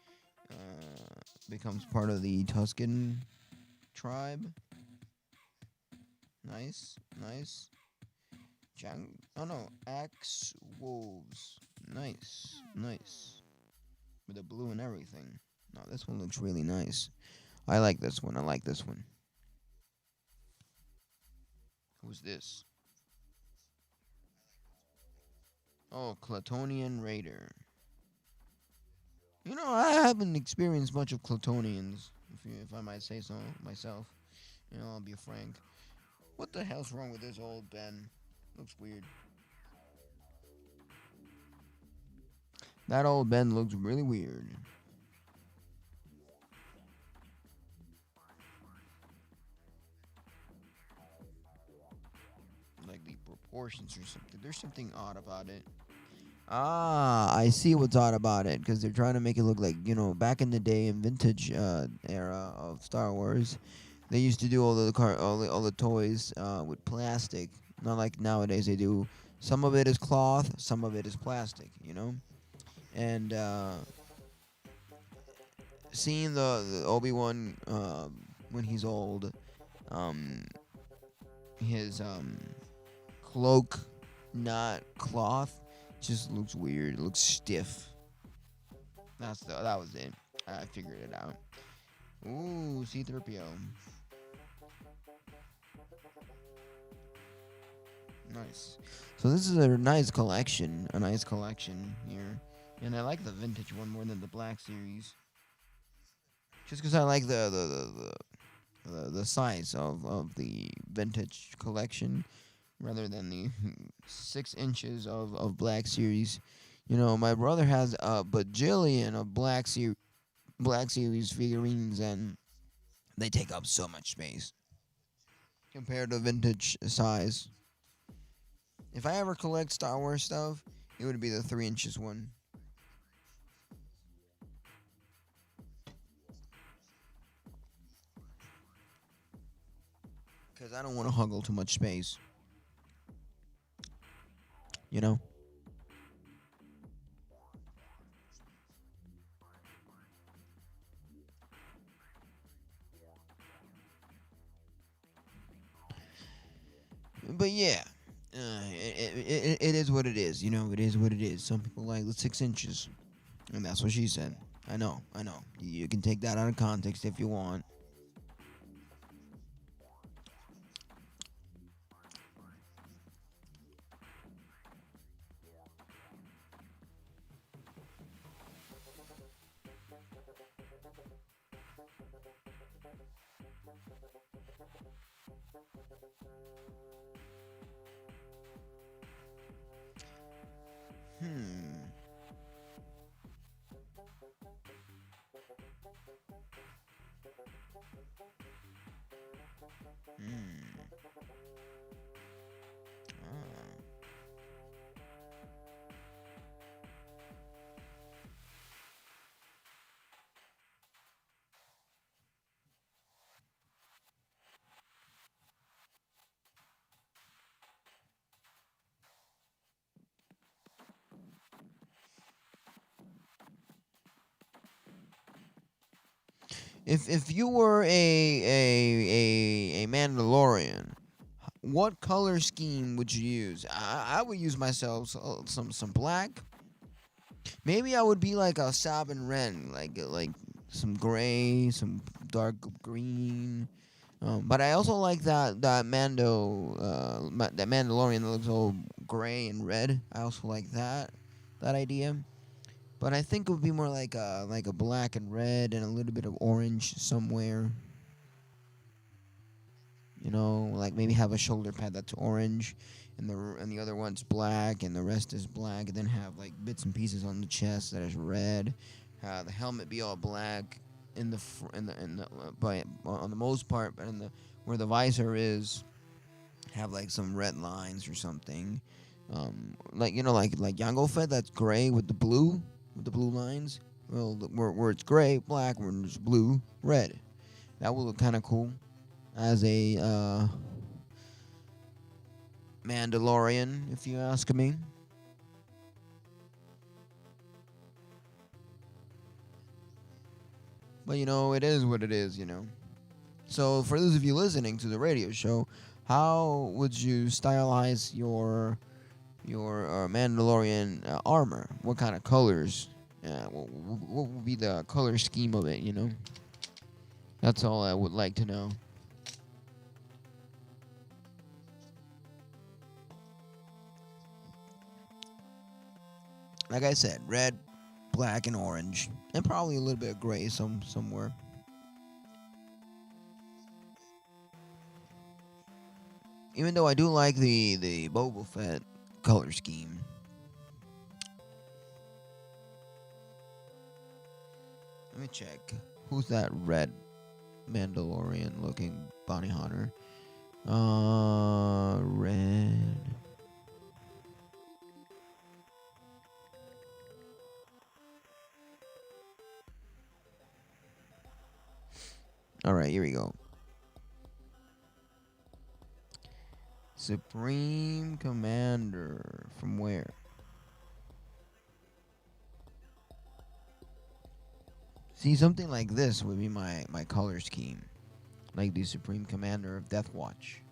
becomes part of the Tusken tribe. Nice, nice. Oh no, Axe Wolves. Nice, nice. With the blue and everything. No, this one looks really nice. I like this one. I like this one. Who's this? Oh, Clatonian Raider. You know, I haven't experienced much of Clatonians, if I might say so myself. You know, I'll be frank. What the hell's wrong with this old Ben? Looks weird. That old Ben looks really weird. Like the proportions or something. There's something odd about it. Ah, I see what's odd about it, because they're trying to make it look like, back in the day in vintage era of Star Wars, they used to do all the toys with plastic. Not like nowadays they do. Some of it is cloth, some of it is plastic, And seeing the Obi-Wan when he's old, um, his cloak, not cloth, just looks weird. It looks stiff. That was it. I figured it out. Ooh, C-3PO. Nice. So this is a nice collection. A nice collection here. And I like the vintage one more than the Black Series. Just because I like the size of the vintage collection rather than the 6 inches of Black Series. My brother has a bajillion of Black Series figurines, and they take up so much space compared to vintage size. If I ever collect Star Wars stuff, it would be the 3 inches one. Because I don't want to huggle too much space. You know? But yeah, it is what it is. It is what it is. Some people like the 6 inches, and that's what she said. I know. You can take that out of context if you want. Hmm. Hmm. Ah. If you were a Mandalorian, what color scheme would you use? I would use myself some black. Maybe I would be like a Sabin Wren, like some gray, some dark green. But I also like that that Mandalorian that looks all gray and red. I also like that idea. But I think it would be more like a black and red and a little bit of orange somewhere. Like maybe have a shoulder pad that's orange, and the other one's black, and the rest is black, and then have like bits and pieces on the chest that is red. The helmet be all black on the most part, but where the visor is, have like some red lines or something. Like Jango Fett, that's gray with the blue lines. Well, where it's gray, black, where it's blue, red. That would look kind of cool as a Mandalorian, if you ask me. But it is what it is. So for those of you listening to the radio show, how would you stylize your Mandalorian armor? What kind of colors? What would be the color scheme of it? That's all I would like to know. Like I said, red, black, and orange, and probably a little bit of gray somewhere. Even though I do like the Boba Fett color scheme. Let me check. Who's that red Mandalorian looking bounty hunter? Red. All right, here we go. Supreme Commander. From where? See, something like this would be my color scheme. Like the Supreme Commander of Death Watch.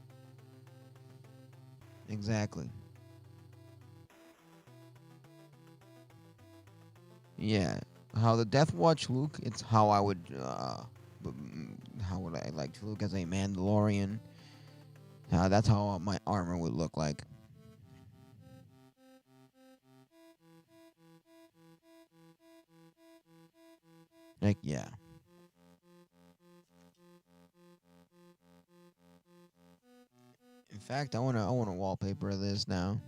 Exactly. Yeah. How the Death Watch look, it's how I would, how would I like to look as a Mandalorian. That's how my armor would look like. Like, yeah. In fact, I wanna wallpaper this now.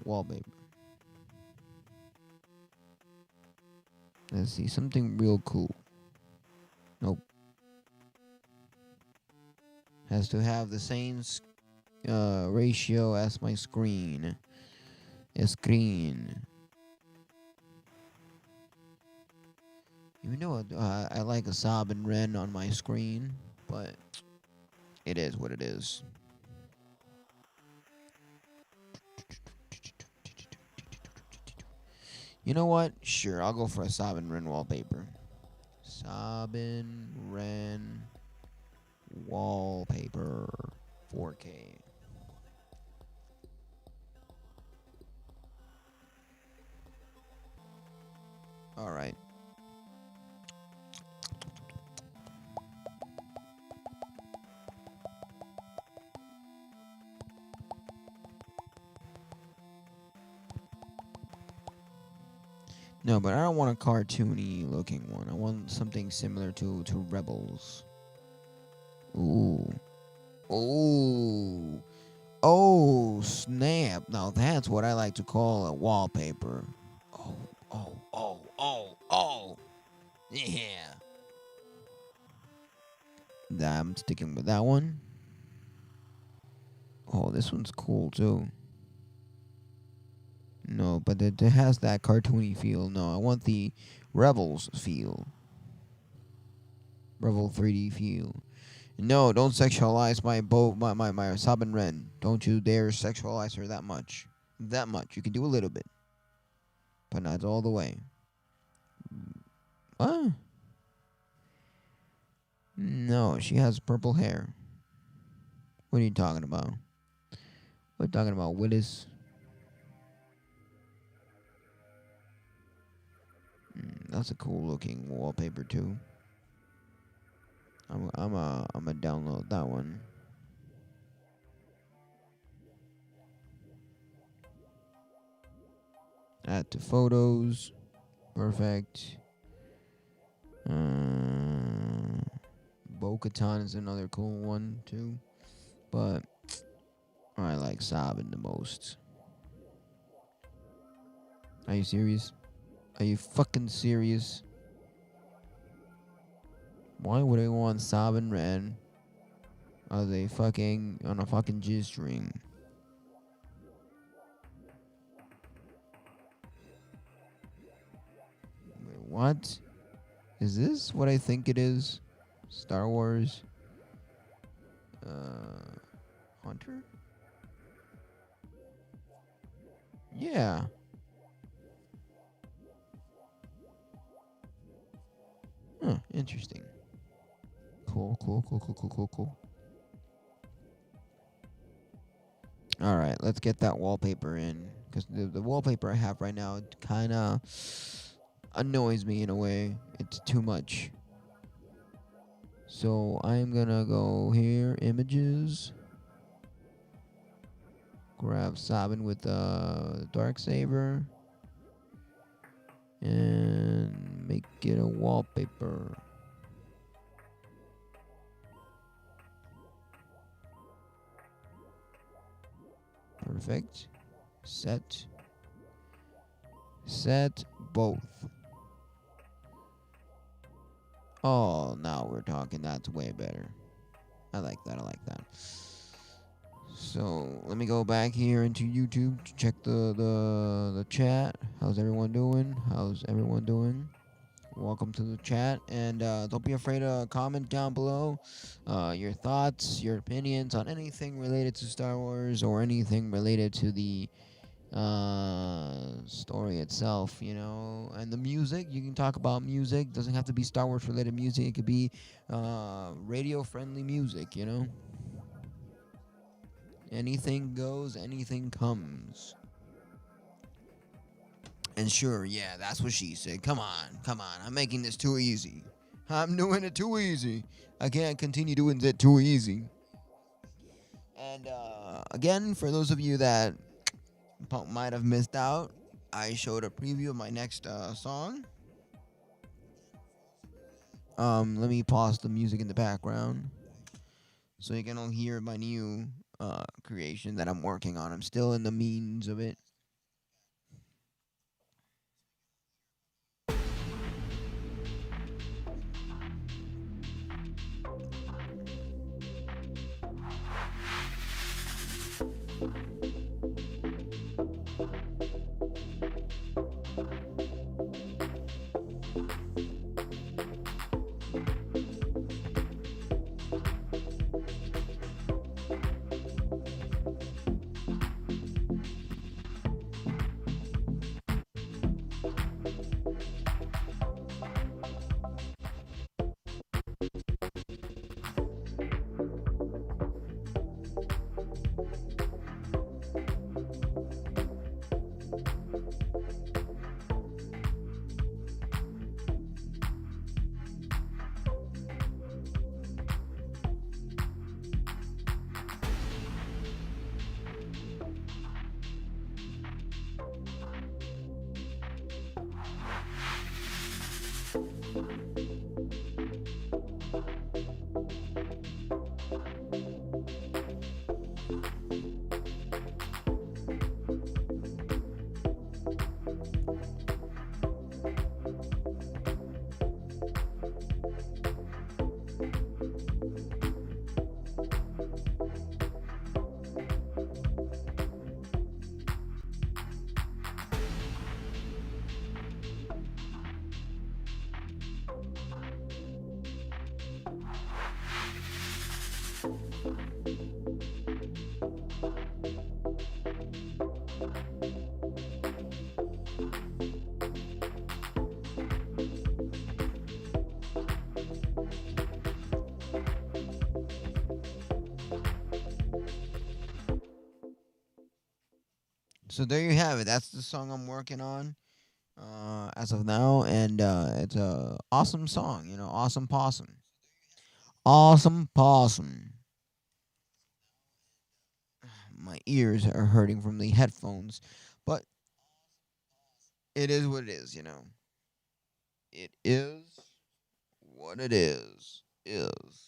Wallpaper. Let's see, something real cool. Nope. Has to have the same ratio as my screen. A screen. Even though I like a Saab and Ren on my screen, but it is what it is. You know what? Sure, I'll go for a Saab and Ren wallpaper. Saab and Ren wallpaper 4K. All right. No, but I don't want a cartoony looking one. I want something similar to Rebels. Ooh. Ooh. Oh, snap. Now that's what I like to call a wallpaper. Oh. Yeah. I'm sticking with that one. Oh, this one's cool too. No, but it has that cartoony feel. No, I want the Rebels feel. Rebel 3D feel. No, don't sexualize my Saab and Ren. Don't you dare sexualize her that much. That much. You can do a little bit. But not all the way. What? No, she has purple hair. What are you talking about? What are you talking about, Willis? That's a cool looking wallpaper too. I'm a download that one. Add to photos. Perfect. Bo-Katan is another cool one too, but I like Sabin the most. Are you serious? Are you fucking serious? Why would I want Sabin Ren as a fucking on a fucking G string? Wait, what? Is this what I think it is? Star Wars? Hunter? Yeah. Huh, interesting. Cool, cool, cool, cool, cool, cool, cool. All right, let's get that wallpaper in. Because the wallpaper I have right now kind of annoys me in a way. It's too much. So I'm going to go here, images. Grab Sabin with the dark saber. And make it a wallpaper. Perfect. Set. Set both. Oh, now we're talking. That's way better. I like that. I like that. So let me go back here into YouTube to check the chat. How's everyone doing? How's everyone doing? Welcome to the chat, and don't be afraid to comment down below your thoughts, your opinions on anything related to Star Wars or anything related to the story itself, you know, and the music. You can talk about music. Doesn't have to be Star Wars related music. It could be radio friendly music, you know. Anything goes, anything comes. And sure, yeah, that's what she said. Come on, come on. I'm making this too easy. I'm doing it too easy. I can't continue doing it too easy. And again, for those of you that might have missed out, I showed a preview of my next song. Let me pause the music in the background so you can all hear my new creation that I'm working on. I'm still in the means of it. So there you have it. That's the song I'm working on as of now, and it's a awesome song. You know, awesome possum, awesome possum. My ears are hurting from the headphones, but it is what it is. You know, it is what it is. Is.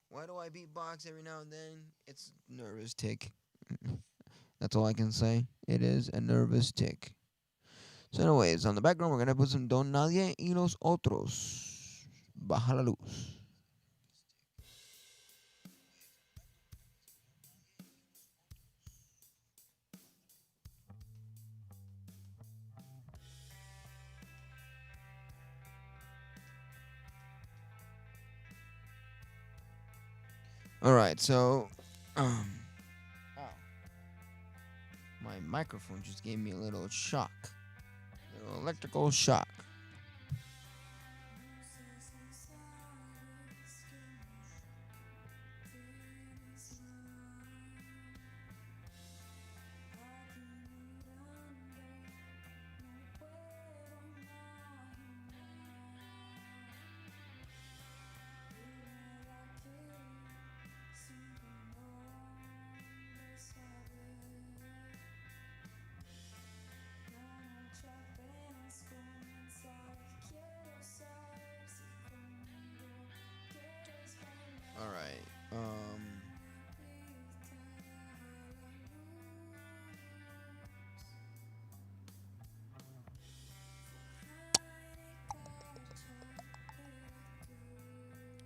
Why do I beatbox every now and then? It's nervous tick. That's all I can say. It is a nervous tick. So, anyways, on the background, we're gonna put some Don Nadie y los otros. Baja la luz. All right, so, um, oh, my microphone just gave me a little shock, a little electrical shock. All right.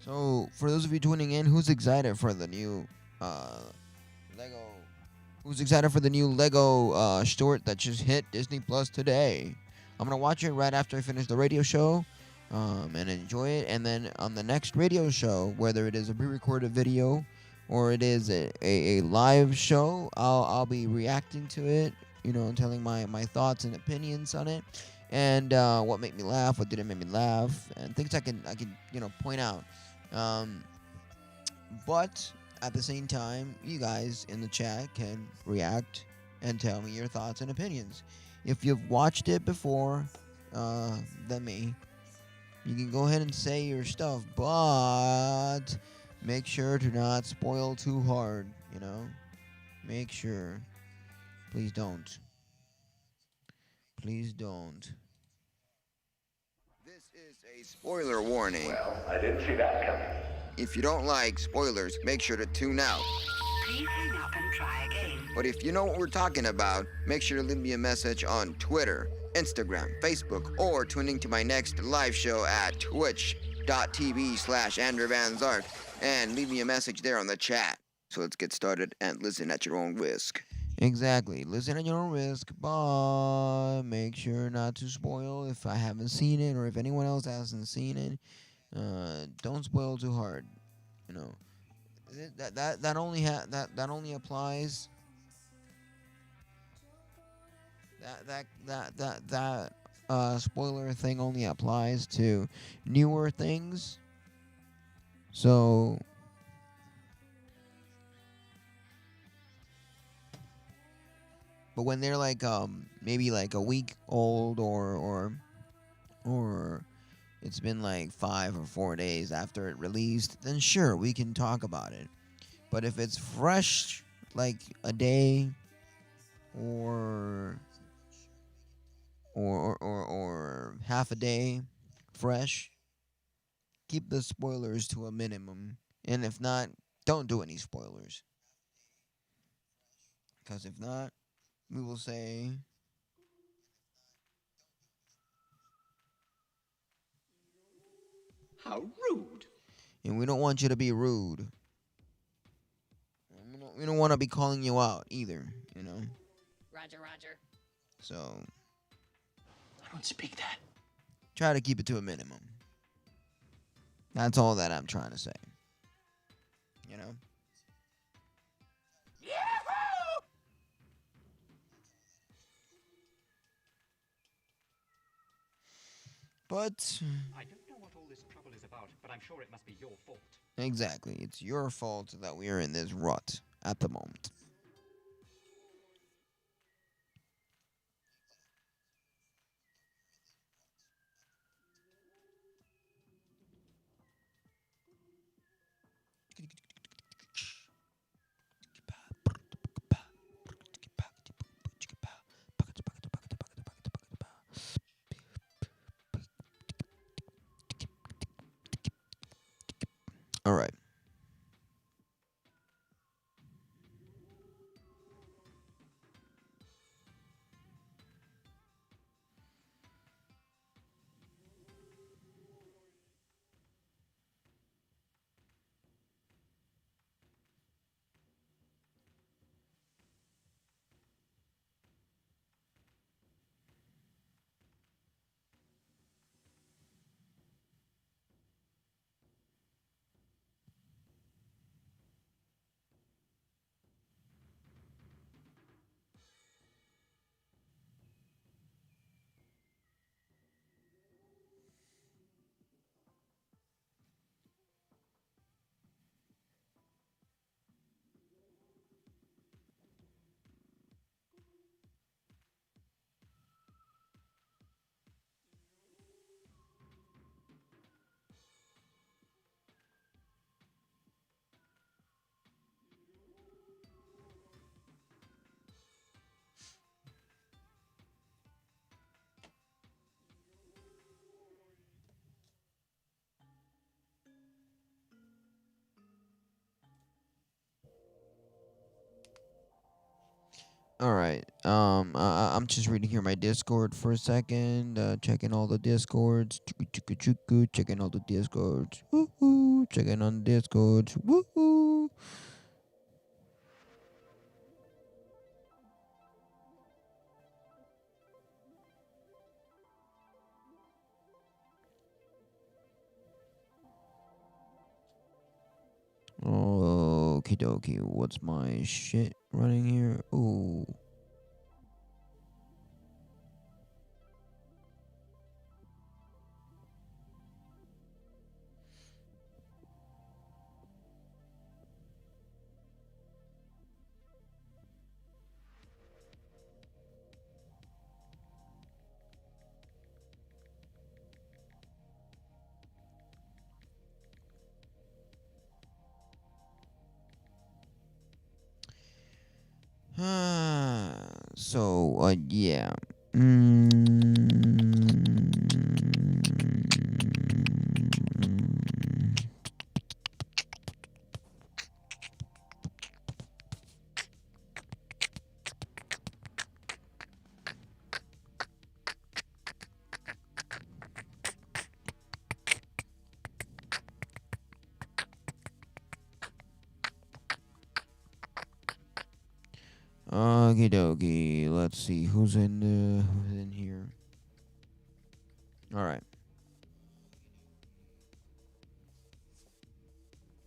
So for those of you tuning in, who's excited for the new uh Lego? Who's excited for the new Lego short that just hit Disney Plus today? I'm gonna watch it right after I finish the radio show, and enjoy it. And then on the next radio show, whether it is a pre-recorded video or it is a live show, I'll be reacting to it. You know, and telling my thoughts and opinions on it, and what made me laugh, what didn't make me laugh, and things I can point out. Um, but at the same time, you guys in the chat can react and tell me your thoughts and opinions. If you've watched it before than me, you can go ahead and say your stuff, but make sure to not spoil too hard, you know? Make sure. Please don't. Please don't. This is a spoiler warning. Well, I didn't see that coming. If you don't like spoilers, make sure to tune out. Please hang up and try again. But if you know what we're talking about, make sure to leave me a message on Twitter, Instagram, Facebook, or tune into my next live show at twitch.tv/AndrewVanZark and leave me a message there on the chat. So let's get started and listen at your own risk. Exactly. Listen at your own risk, but make sure not to spoil if I haven't seen it or if anyone else hasn't seen it. Don't spoil too hard. You know, that only applies. That spoiler thing only applies to newer things. So but when they're like maybe like a week old or it's been like 5 or 4 days after it released, then sure, we can talk about it. But if it's fresh, like a day or half a day fresh, keep the spoilers to a minimum. And if not, don't do any spoilers. Because if not, we will say How rude. and we don't want you to be rude. We don't want to be calling you out either, you know? Roger, Roger. So I don't speak that. try to keep it to a minimum. That's all that I'm trying to say. You know? But I don't know what all this trouble is about, but I'm sure it must be your fault. exactly, it's your fault that we are in this rut at the moment. All right. All right. I'm just reading here my Discord for a second. Checking all the Discords. Chuku chuku chuku. Checking all the Discords. Woohoo! Checking on the Discords. Woohoo! Okie dokie. What's my shit running here? Ooh. Yeah. Okie dokie. Let's see who's in here. All right.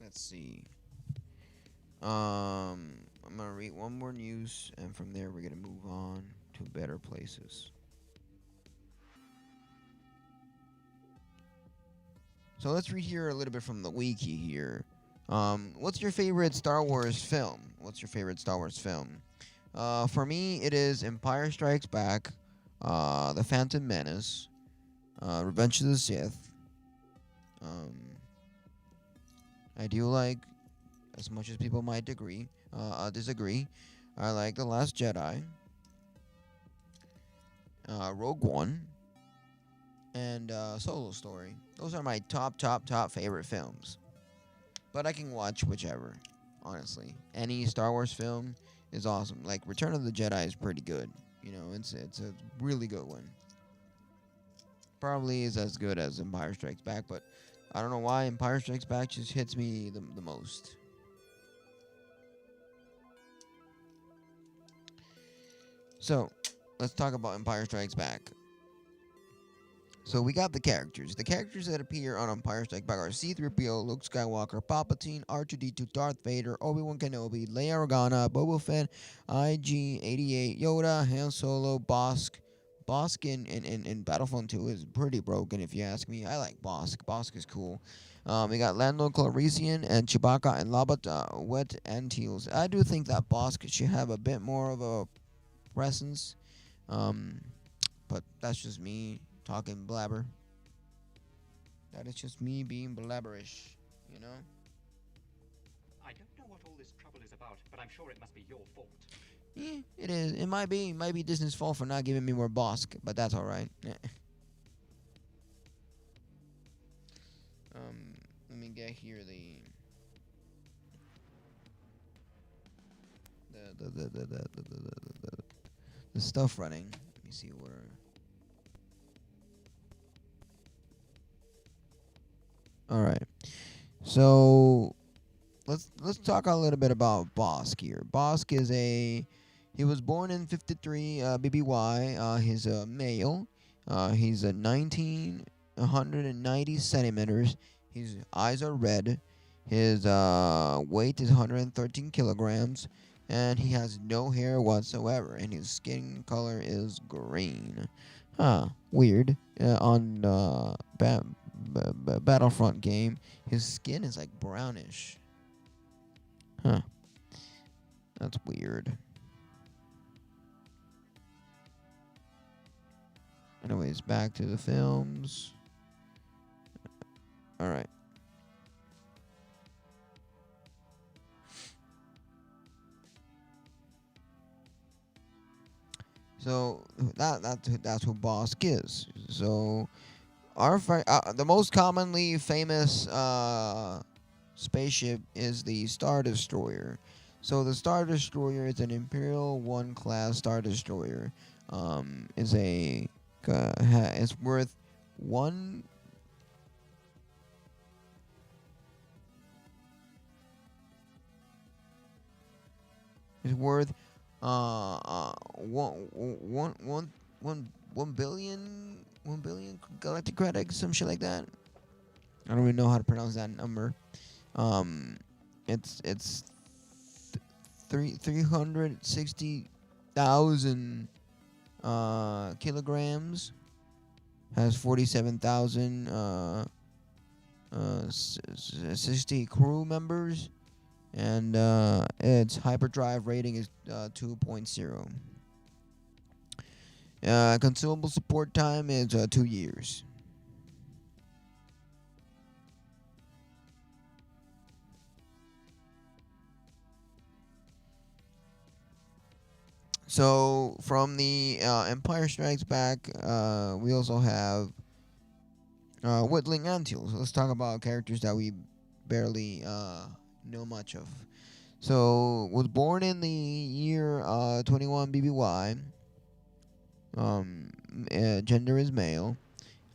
Let's see. I'm gonna read one more news, and from there we're gonna move on to better places. So let's read here a little bit from the wiki here. What's your favorite Star Wars film? What's your favorite Star Wars film? For me, it is Empire Strikes Back, The Phantom Menace, Revenge of the Sith. Um, I do like, as much as people might disagree, I like The Last Jedi, Rogue One, and Solo Story. Those are my top favorite films. But I can watch whichever, honestly. Any Star Wars film is awesome. Like Return of the Jedi is pretty good. You know, it's a really good one. Probably is as good as Empire Strikes Back, but I don't know why Empire Strikes Back just hits me the most. So, let's talk about Empire Strikes Back. So we got the characters. The characters that appear on Empire Strikes Back are C-3PO, Luke Skywalker, Palpatine, R2-D2, Darth Vader, Obi-Wan Kenobi, Leia Organa, Boba Fett, IG-88, Yoda, Han Solo, Bosk. Bosk in Battlefront 2 is pretty broken if you ask me. I like Bosk. Bosk is cool. We got Lando Calrissian and Chewbacca and Labat Wet Antilles. I do think that Bosk should have a bit more of a presence. Um, but that's just me talking blabber. That is just me being blabberish, you know? I don't know what all this trouble is about, but I'm sure it must be your fault. Yeah, it is. It might be Disney's fault for not giving me more Bosk, but that's all right. Let me get here the stuff running. Let me see where. All right. So let's talk a little bit about Bosk here. Bosk is he was born in 53 BBY. He's a male. He's a 190 centimeters. His eyes are red. His weight is 113 kilograms, and he has no hair whatsoever. And his skin color is green. Weird. On Battlefront game, his skin is like brownish. That's weird. Anyways, back to the films. All right. So that's what Bosk is. So the most commonly famous spaceship is the Star Destroyer. So the Star Destroyer is an Imperial 1 class Star Destroyer. Is a it's worth one. Is worth one billion, 1 billion galactic credits, some shit like that. I don't even know how to pronounce that number. Um, it's 360,000 kilograms. Has 47,000 60 crew members, and its hyperdrive rating is 2.0. Consumable support time is 2 years. So from the Empire Strikes Back, we also have Whittling Antilles. Let's talk about characters that we barely know much of. So was born in the year 21 BBY. Gender is male.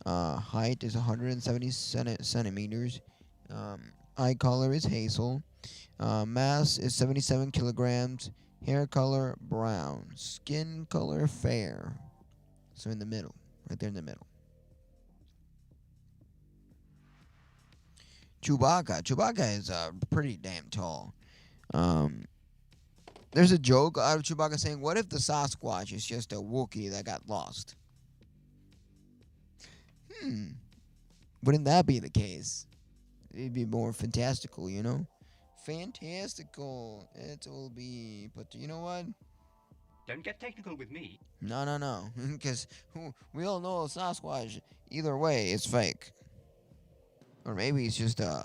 Height is 170 centimeters. Eye color is hazel. Mass is 77 kilograms. Hair color brown. Skin color fair. So in the middle, right there in the middle. Chewbacca. Chewbacca is pretty damn tall. Um, there's a joke out of Chewbacca saying, "What if the Sasquatch is just a Wookiee that got lost?" Wouldn't that be the case? It'd be more fantastical, you know? Fantastical. It will be. But you know what? Don't get technical with me. No. Because we all know Sasquatch, either way, is fake. Or maybe it's just a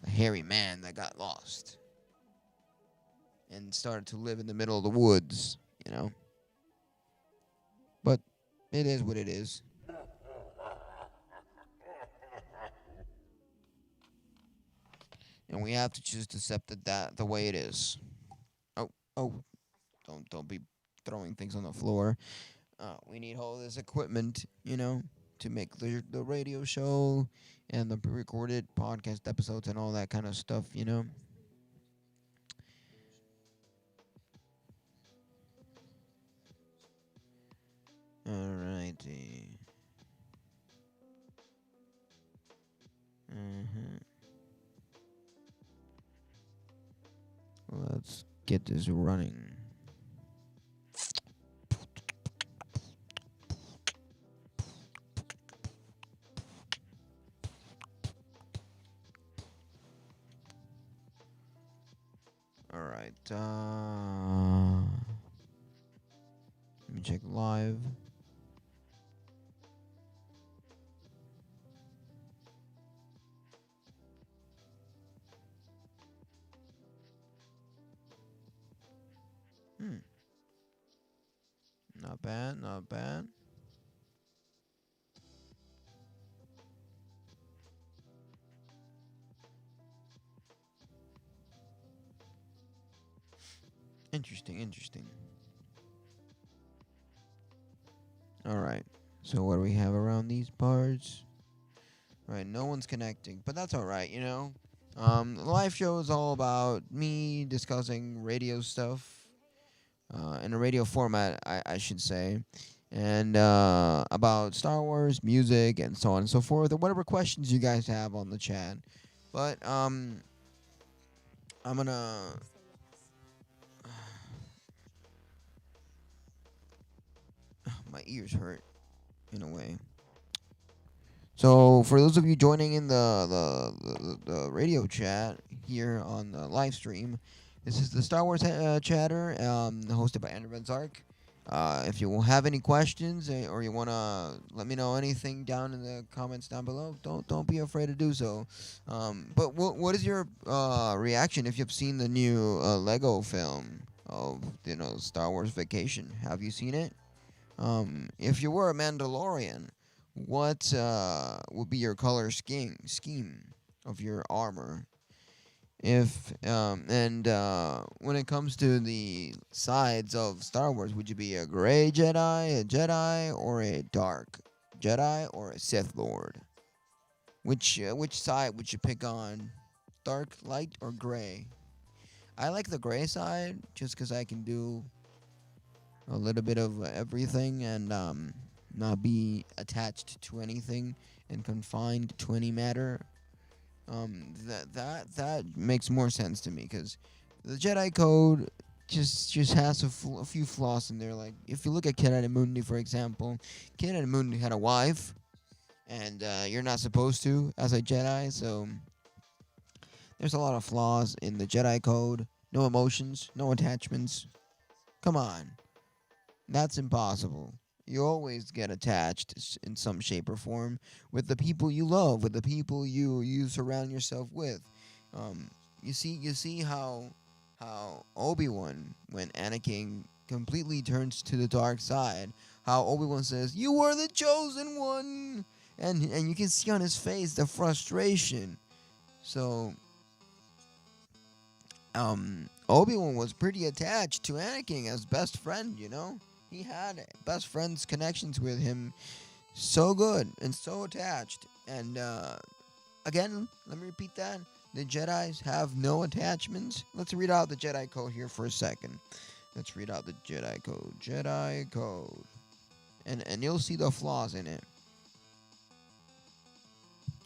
hairy man that got lost and started to live in the middle of the woods, you know? But it is what it is. And we have to just accept that the way it is. Oh, don't be throwing things on the floor. We need all this equipment, you know, to make the radio show and the pre-recorded podcast episodes and all that kind of stuff, you know. Alrighty. Let's get this running. Alright. Let me check live. Not bad, not bad. Interesting. Alright. So what do we have around these parts? Alright, no one's connecting, but that's alright, you know? The live show is all about me discussing radio stuff. In a radio format, I should say. And about Star Wars, music, and so on and so forth, or whatever questions you guys have on the chat. But I'm gonna my ears hurt in a way. So for those of you joining in the radio chat here on the live stream, this is the Star Wars chatter, hosted by Andrew Van Zark. If you have any questions or you want to let me know anything down in the comments down below, don't be afraid to do so. But what is your reaction if you've seen the new Lego film of Star Wars Vacation? Have you seen it? If you were a Mandalorian, what would be your color scheme of your armor? If and when it comes to the sides of Star Wars, would you be a gray Jedi, or a dark Jedi, or a Sith Lord? Which side would you pick on? Dark, light, or gray? I like the gray side just because I can do a little bit of everything and not be attached to anything and confined to any matter. That makes more sense to me because the Jedi Code just has a few flaws in there. Like if you look at Kid Mundi, for example, Kid Mundi had a wife, and you're not supposed to as a Jedi. So there's a lot of flaws in the Jedi Code. No emotions, no attachments. Come on, that's impossible. You always get attached in some shape or form with the people you love, with the people you surround yourself with. Um, you see how Obi-Wan, when Anakin completely turns to the dark side, how Obi-Wan says, "You were the chosen one," and you can see on his face the frustration. So Obi-Wan was pretty attached to Anakin as best friend, you know? He had best friends connections with him, so good and so attached. And again, let me repeat that. The Jedis have no attachments. Let's read out the Jedi Code here for a second. Let's read out the Jedi Code. Jedi Code. And you'll see the flaws in it.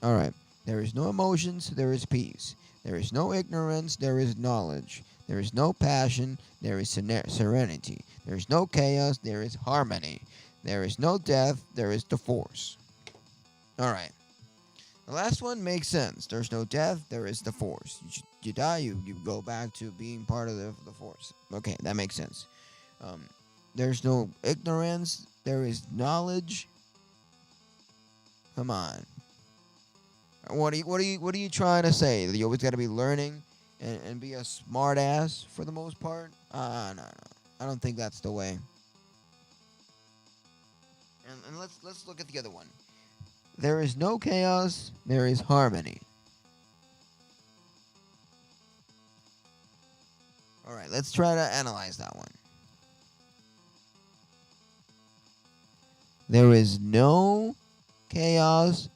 Alright. There is no emotions, there is peace. There is no ignorance, there is knowledge. There is no passion, there is serenity. There is no chaos, there is harmony. There is no death, there is the Force. Alright. The last one makes sense. There's no death, there is the Force. You die, you go back to being part of the Force. Okay, that makes sense. There's no ignorance, there is knowledge. Come on. What are you trying to say? That you always got to be learning and be a smart ass for the most part? No. I don't think that's the way. And let's look at the other one. There is no chaos, there is harmony. All right, let's try to analyze that one. There is no chaos,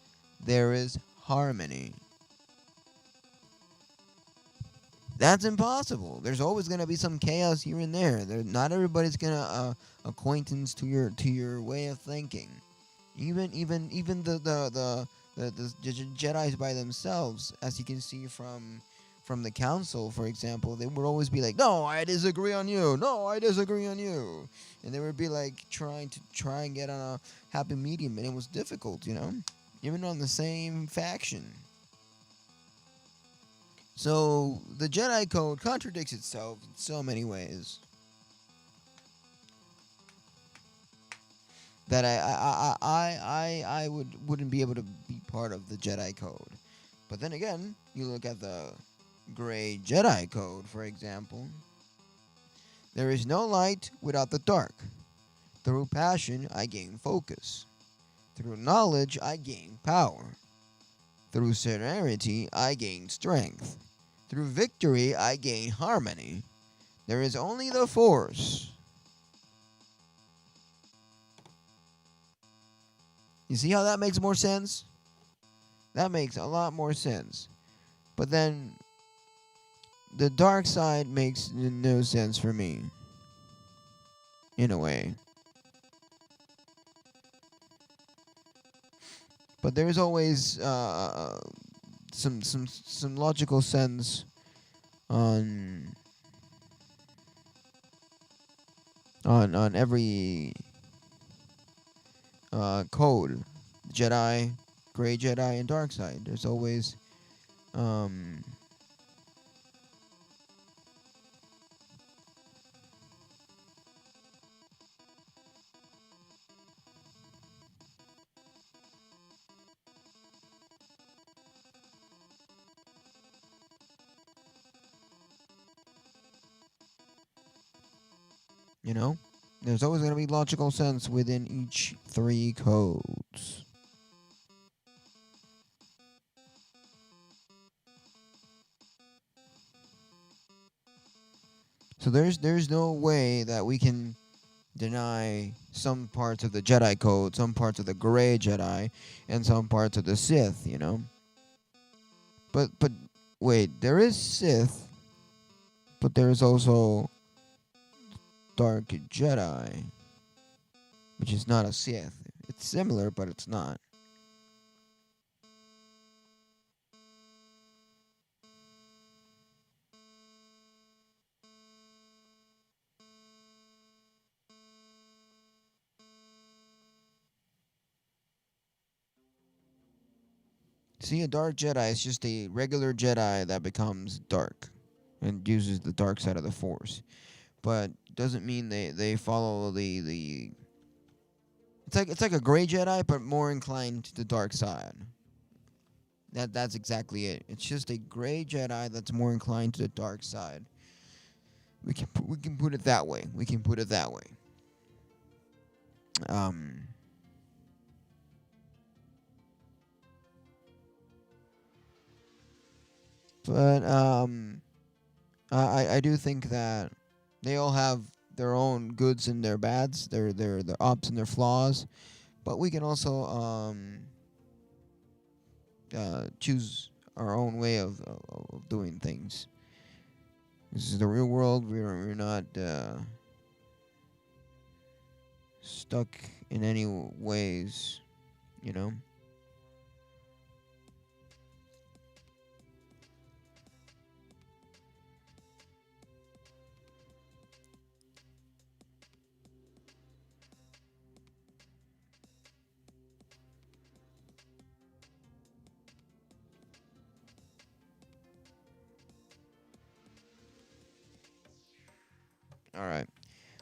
there is harmony. That's impossible. There's always going to be some chaos here and there. Not everybody's going to acquaintance to your way of thinking. Even the Jedi's by themselves, as you can see from the council, for example, they would always be like, "No, I disagree on you. No, I disagree on you," and they would be like trying and get on a happy medium, and it was difficult, you know, even on the same faction. So the Jedi Code contradicts itself in so many ways that I wouldn't be able to be part of the Jedi Code. But then again, you look at the Gray Jedi Code, for example. There is no light without the dark. Through passion, I gain focus. Through knowledge, I gain power. Through serenity, I gain strength. Through victory, I gain harmony. There is only the Force. You see how that makes more sense? That makes a lot more sense. But then, the dark side makes no sense for me. In a way. But there's always some logical sense on every code. Jedi, Gray Jedi, and Dark Side. There's always you know, there's always going to be logical sense within each three codes. So there's no way that we can deny some parts of the Jedi Code, some parts of the Gray Jedi, and some parts of the Sith, you know? But wait, there is Sith, but there is also Dark Jedi, which is not a Sith. It's similar, but it's not. See, a Dark Jedi is just a regular Jedi that becomes dark and uses the dark side of the Force. But doesn't mean they follow the it's like a gray Jedi but more inclined to the dark side. That's exactly it. It's just a gray Jedi that's more inclined to the dark side. We can put it that way. We can put it that way. Um but I do think that they all have their own goods and their bads, their ups and their flaws, but we can also choose our own way of doing things. This is the real world. We're not stuck in any ways, you know. All right.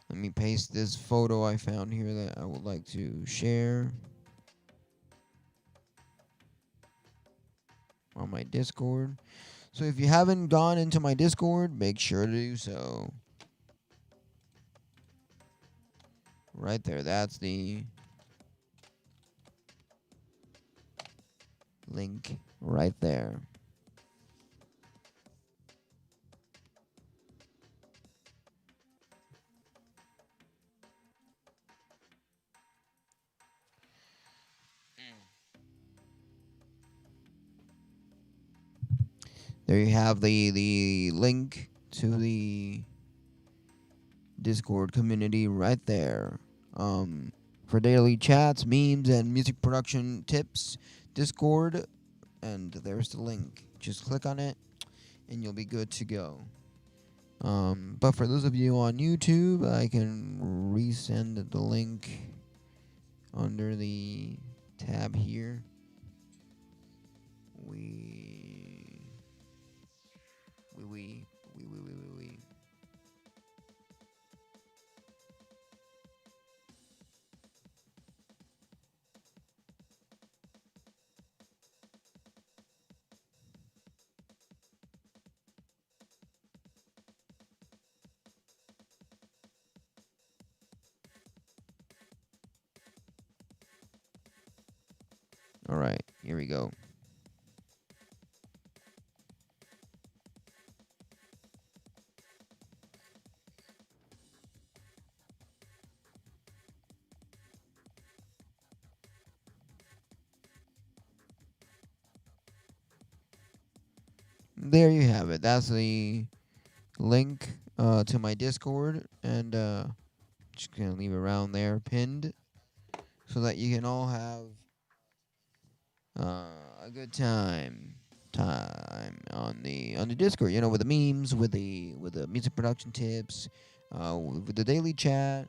Let me paste this photo I found here that I would like to share on my Discord. So if you haven't gone into my Discord, make sure to do so. Right there. That's the link right there. There you have the link to the Discord community right there. For daily chats, memes, and music production tips, Discord, and there's the link. Just click on it, and you'll be good to go. But for those of you on YouTube, I can resend the link under the tab here. All right, here we go. There you have it. That's the link to my Discord, and just gonna leave it around there pinned so that you can all have a good time on the Discord. You know, with the memes, with the music production tips, with the daily chat.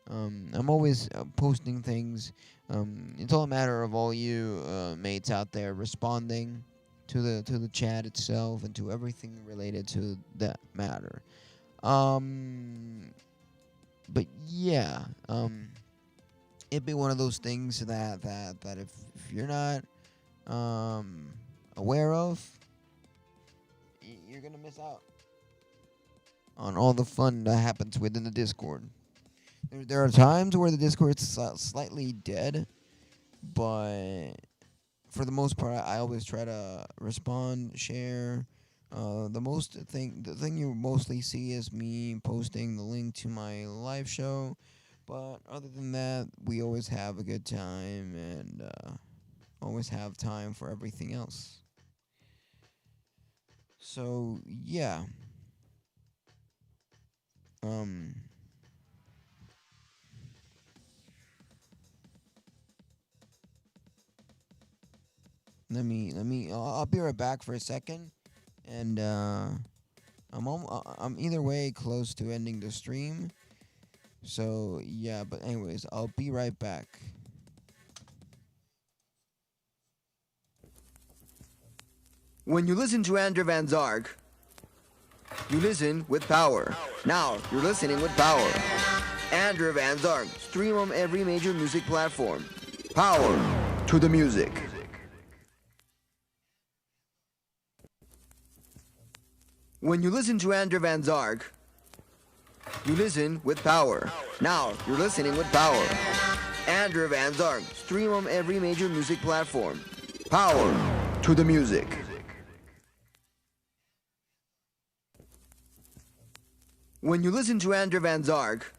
I'm always posting things. It's all a matter of all you mates out there responding to the chat itself and to everything related to that matter. But yeah, it'd be one of those things that if you're not aware of, you're gonna miss out on all the fun that happens within the Discord. There are times where the Discord's slightly dead, but for the most part, I always try to respond, share, The thing you mostly see is me posting the link to my live show, but other than that, we always have a good time and always have time for everything else. So yeah, um, I'll be right back for a second, and I'm either way close to ending the stream. So yeah, but anyways, I'll be right back. When you listen to Andrew Van Zark, you listen with power. Now you're listening with power. Andrew Van Zark, stream on every major music platform. Power to the music. When you listen to Andrew Van Zark, you listen with power. Now you're listening with power. Andrew Van Zark, stream on every major music platform. Power to the music. When you listen to Andrew Van Zark,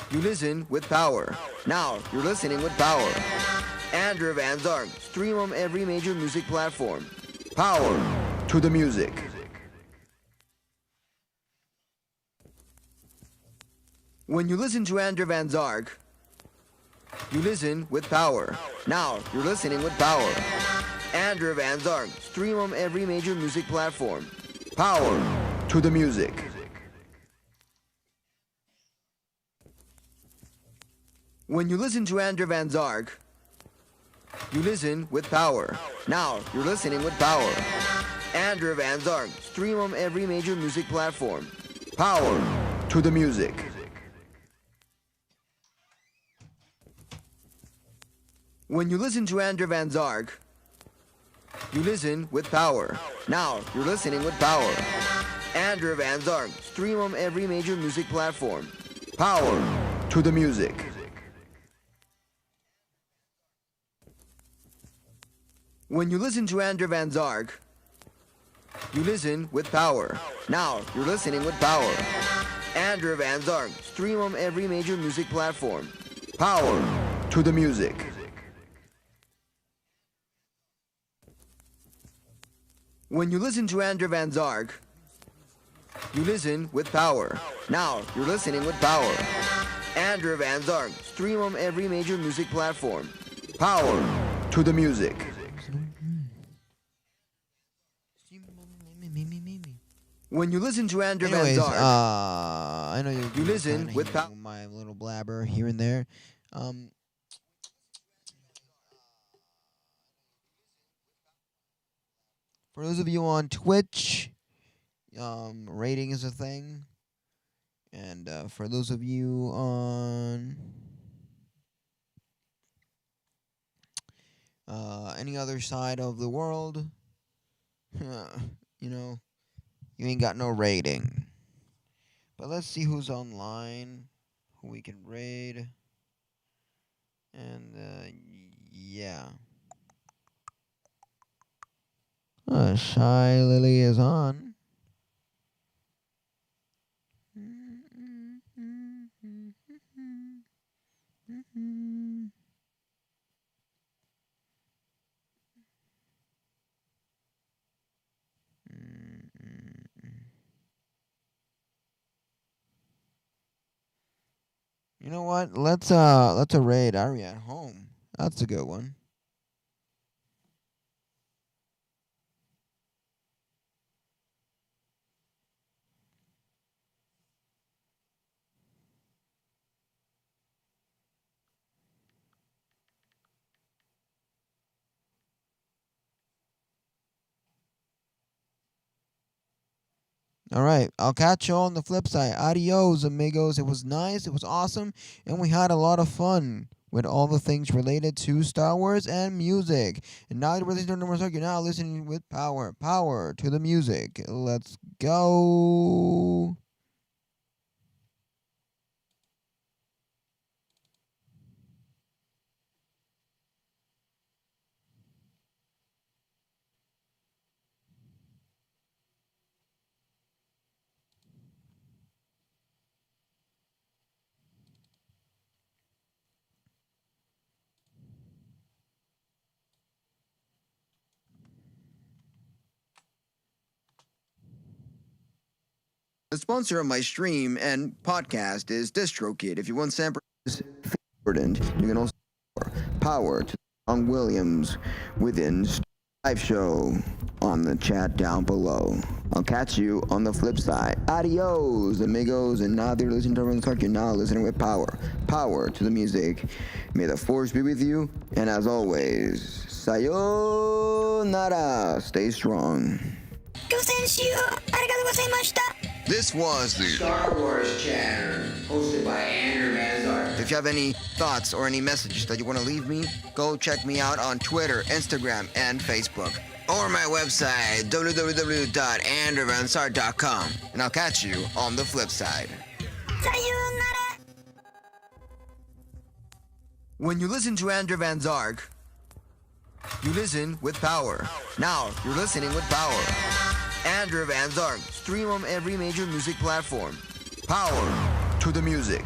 you listen with power. Now you're listening with power. Andrew Van Zark, stream on every major music platform. Power to the music. When you listen to Andrew Van Zark, you listen with power. Now you're listening with power. Andrew Van Zark, stream on every major music platform. Power to the music. When you listen to Andrew Van Zark, you listen with power. Now you're listening with power. Andrew Van Zark, stream on every major music platform. Power to the music. When you listen to Andrew Van Zark, you listen with power. Now you're listening with power. Andrew Van Zark, stream on every major music platform. Power to the music. When you listen to Andrew Van Zark, you listen with power. Now you're listening with power. Andrew Van Zark, stream on every major music platform. Power to the music. When you listen to Andrew Van Zark, you listen with power. Now you're listening with power. Andrew Van Zark, stream on every major music platform. Power to the music. When you listen to Andrew Van Zark, I know you listen with my little blabber here and there. For those of you on Twitch, rating is a thing, and for those of you on any other side of the world, you know, you ain't got no rating. But let's see who's online, who we can raid, and yeah. Shy Lily is on. You know what? Let's raid Aria at home. That's a good one. All right, I'll catch you all on the flip side. Adios, amigos. It was nice, it was awesome, and we had a lot of fun with all the things related to Star Wars and music. And now that we're listening to you're now listening with power. Power to the music. Let's go. The sponsor of my stream and podcast is DistroKid. If you want samples, important, you can also power to John Williams within live show on the chat down below. I'll catch you on the flip side. Adios, amigos, and now they're listening to Everyone's Talk. You're now listening with power. Power to the music. May the force be with you, and as always, sayonara. Stay strong. This was the Star Wars Chatter, hosted by Andrew Mazar. If you have any thoughts or any messages that you want to leave me, go check me out on Twitter, Instagram, and Facebook. Or my website, www.andrewvansart.com. And I'll catch you on the flip side. When you listen to Andrew Van Zark, you listen with power. Now, you're listening with power. Andrew Van Zark. Stream on every major music platform. Power to the music.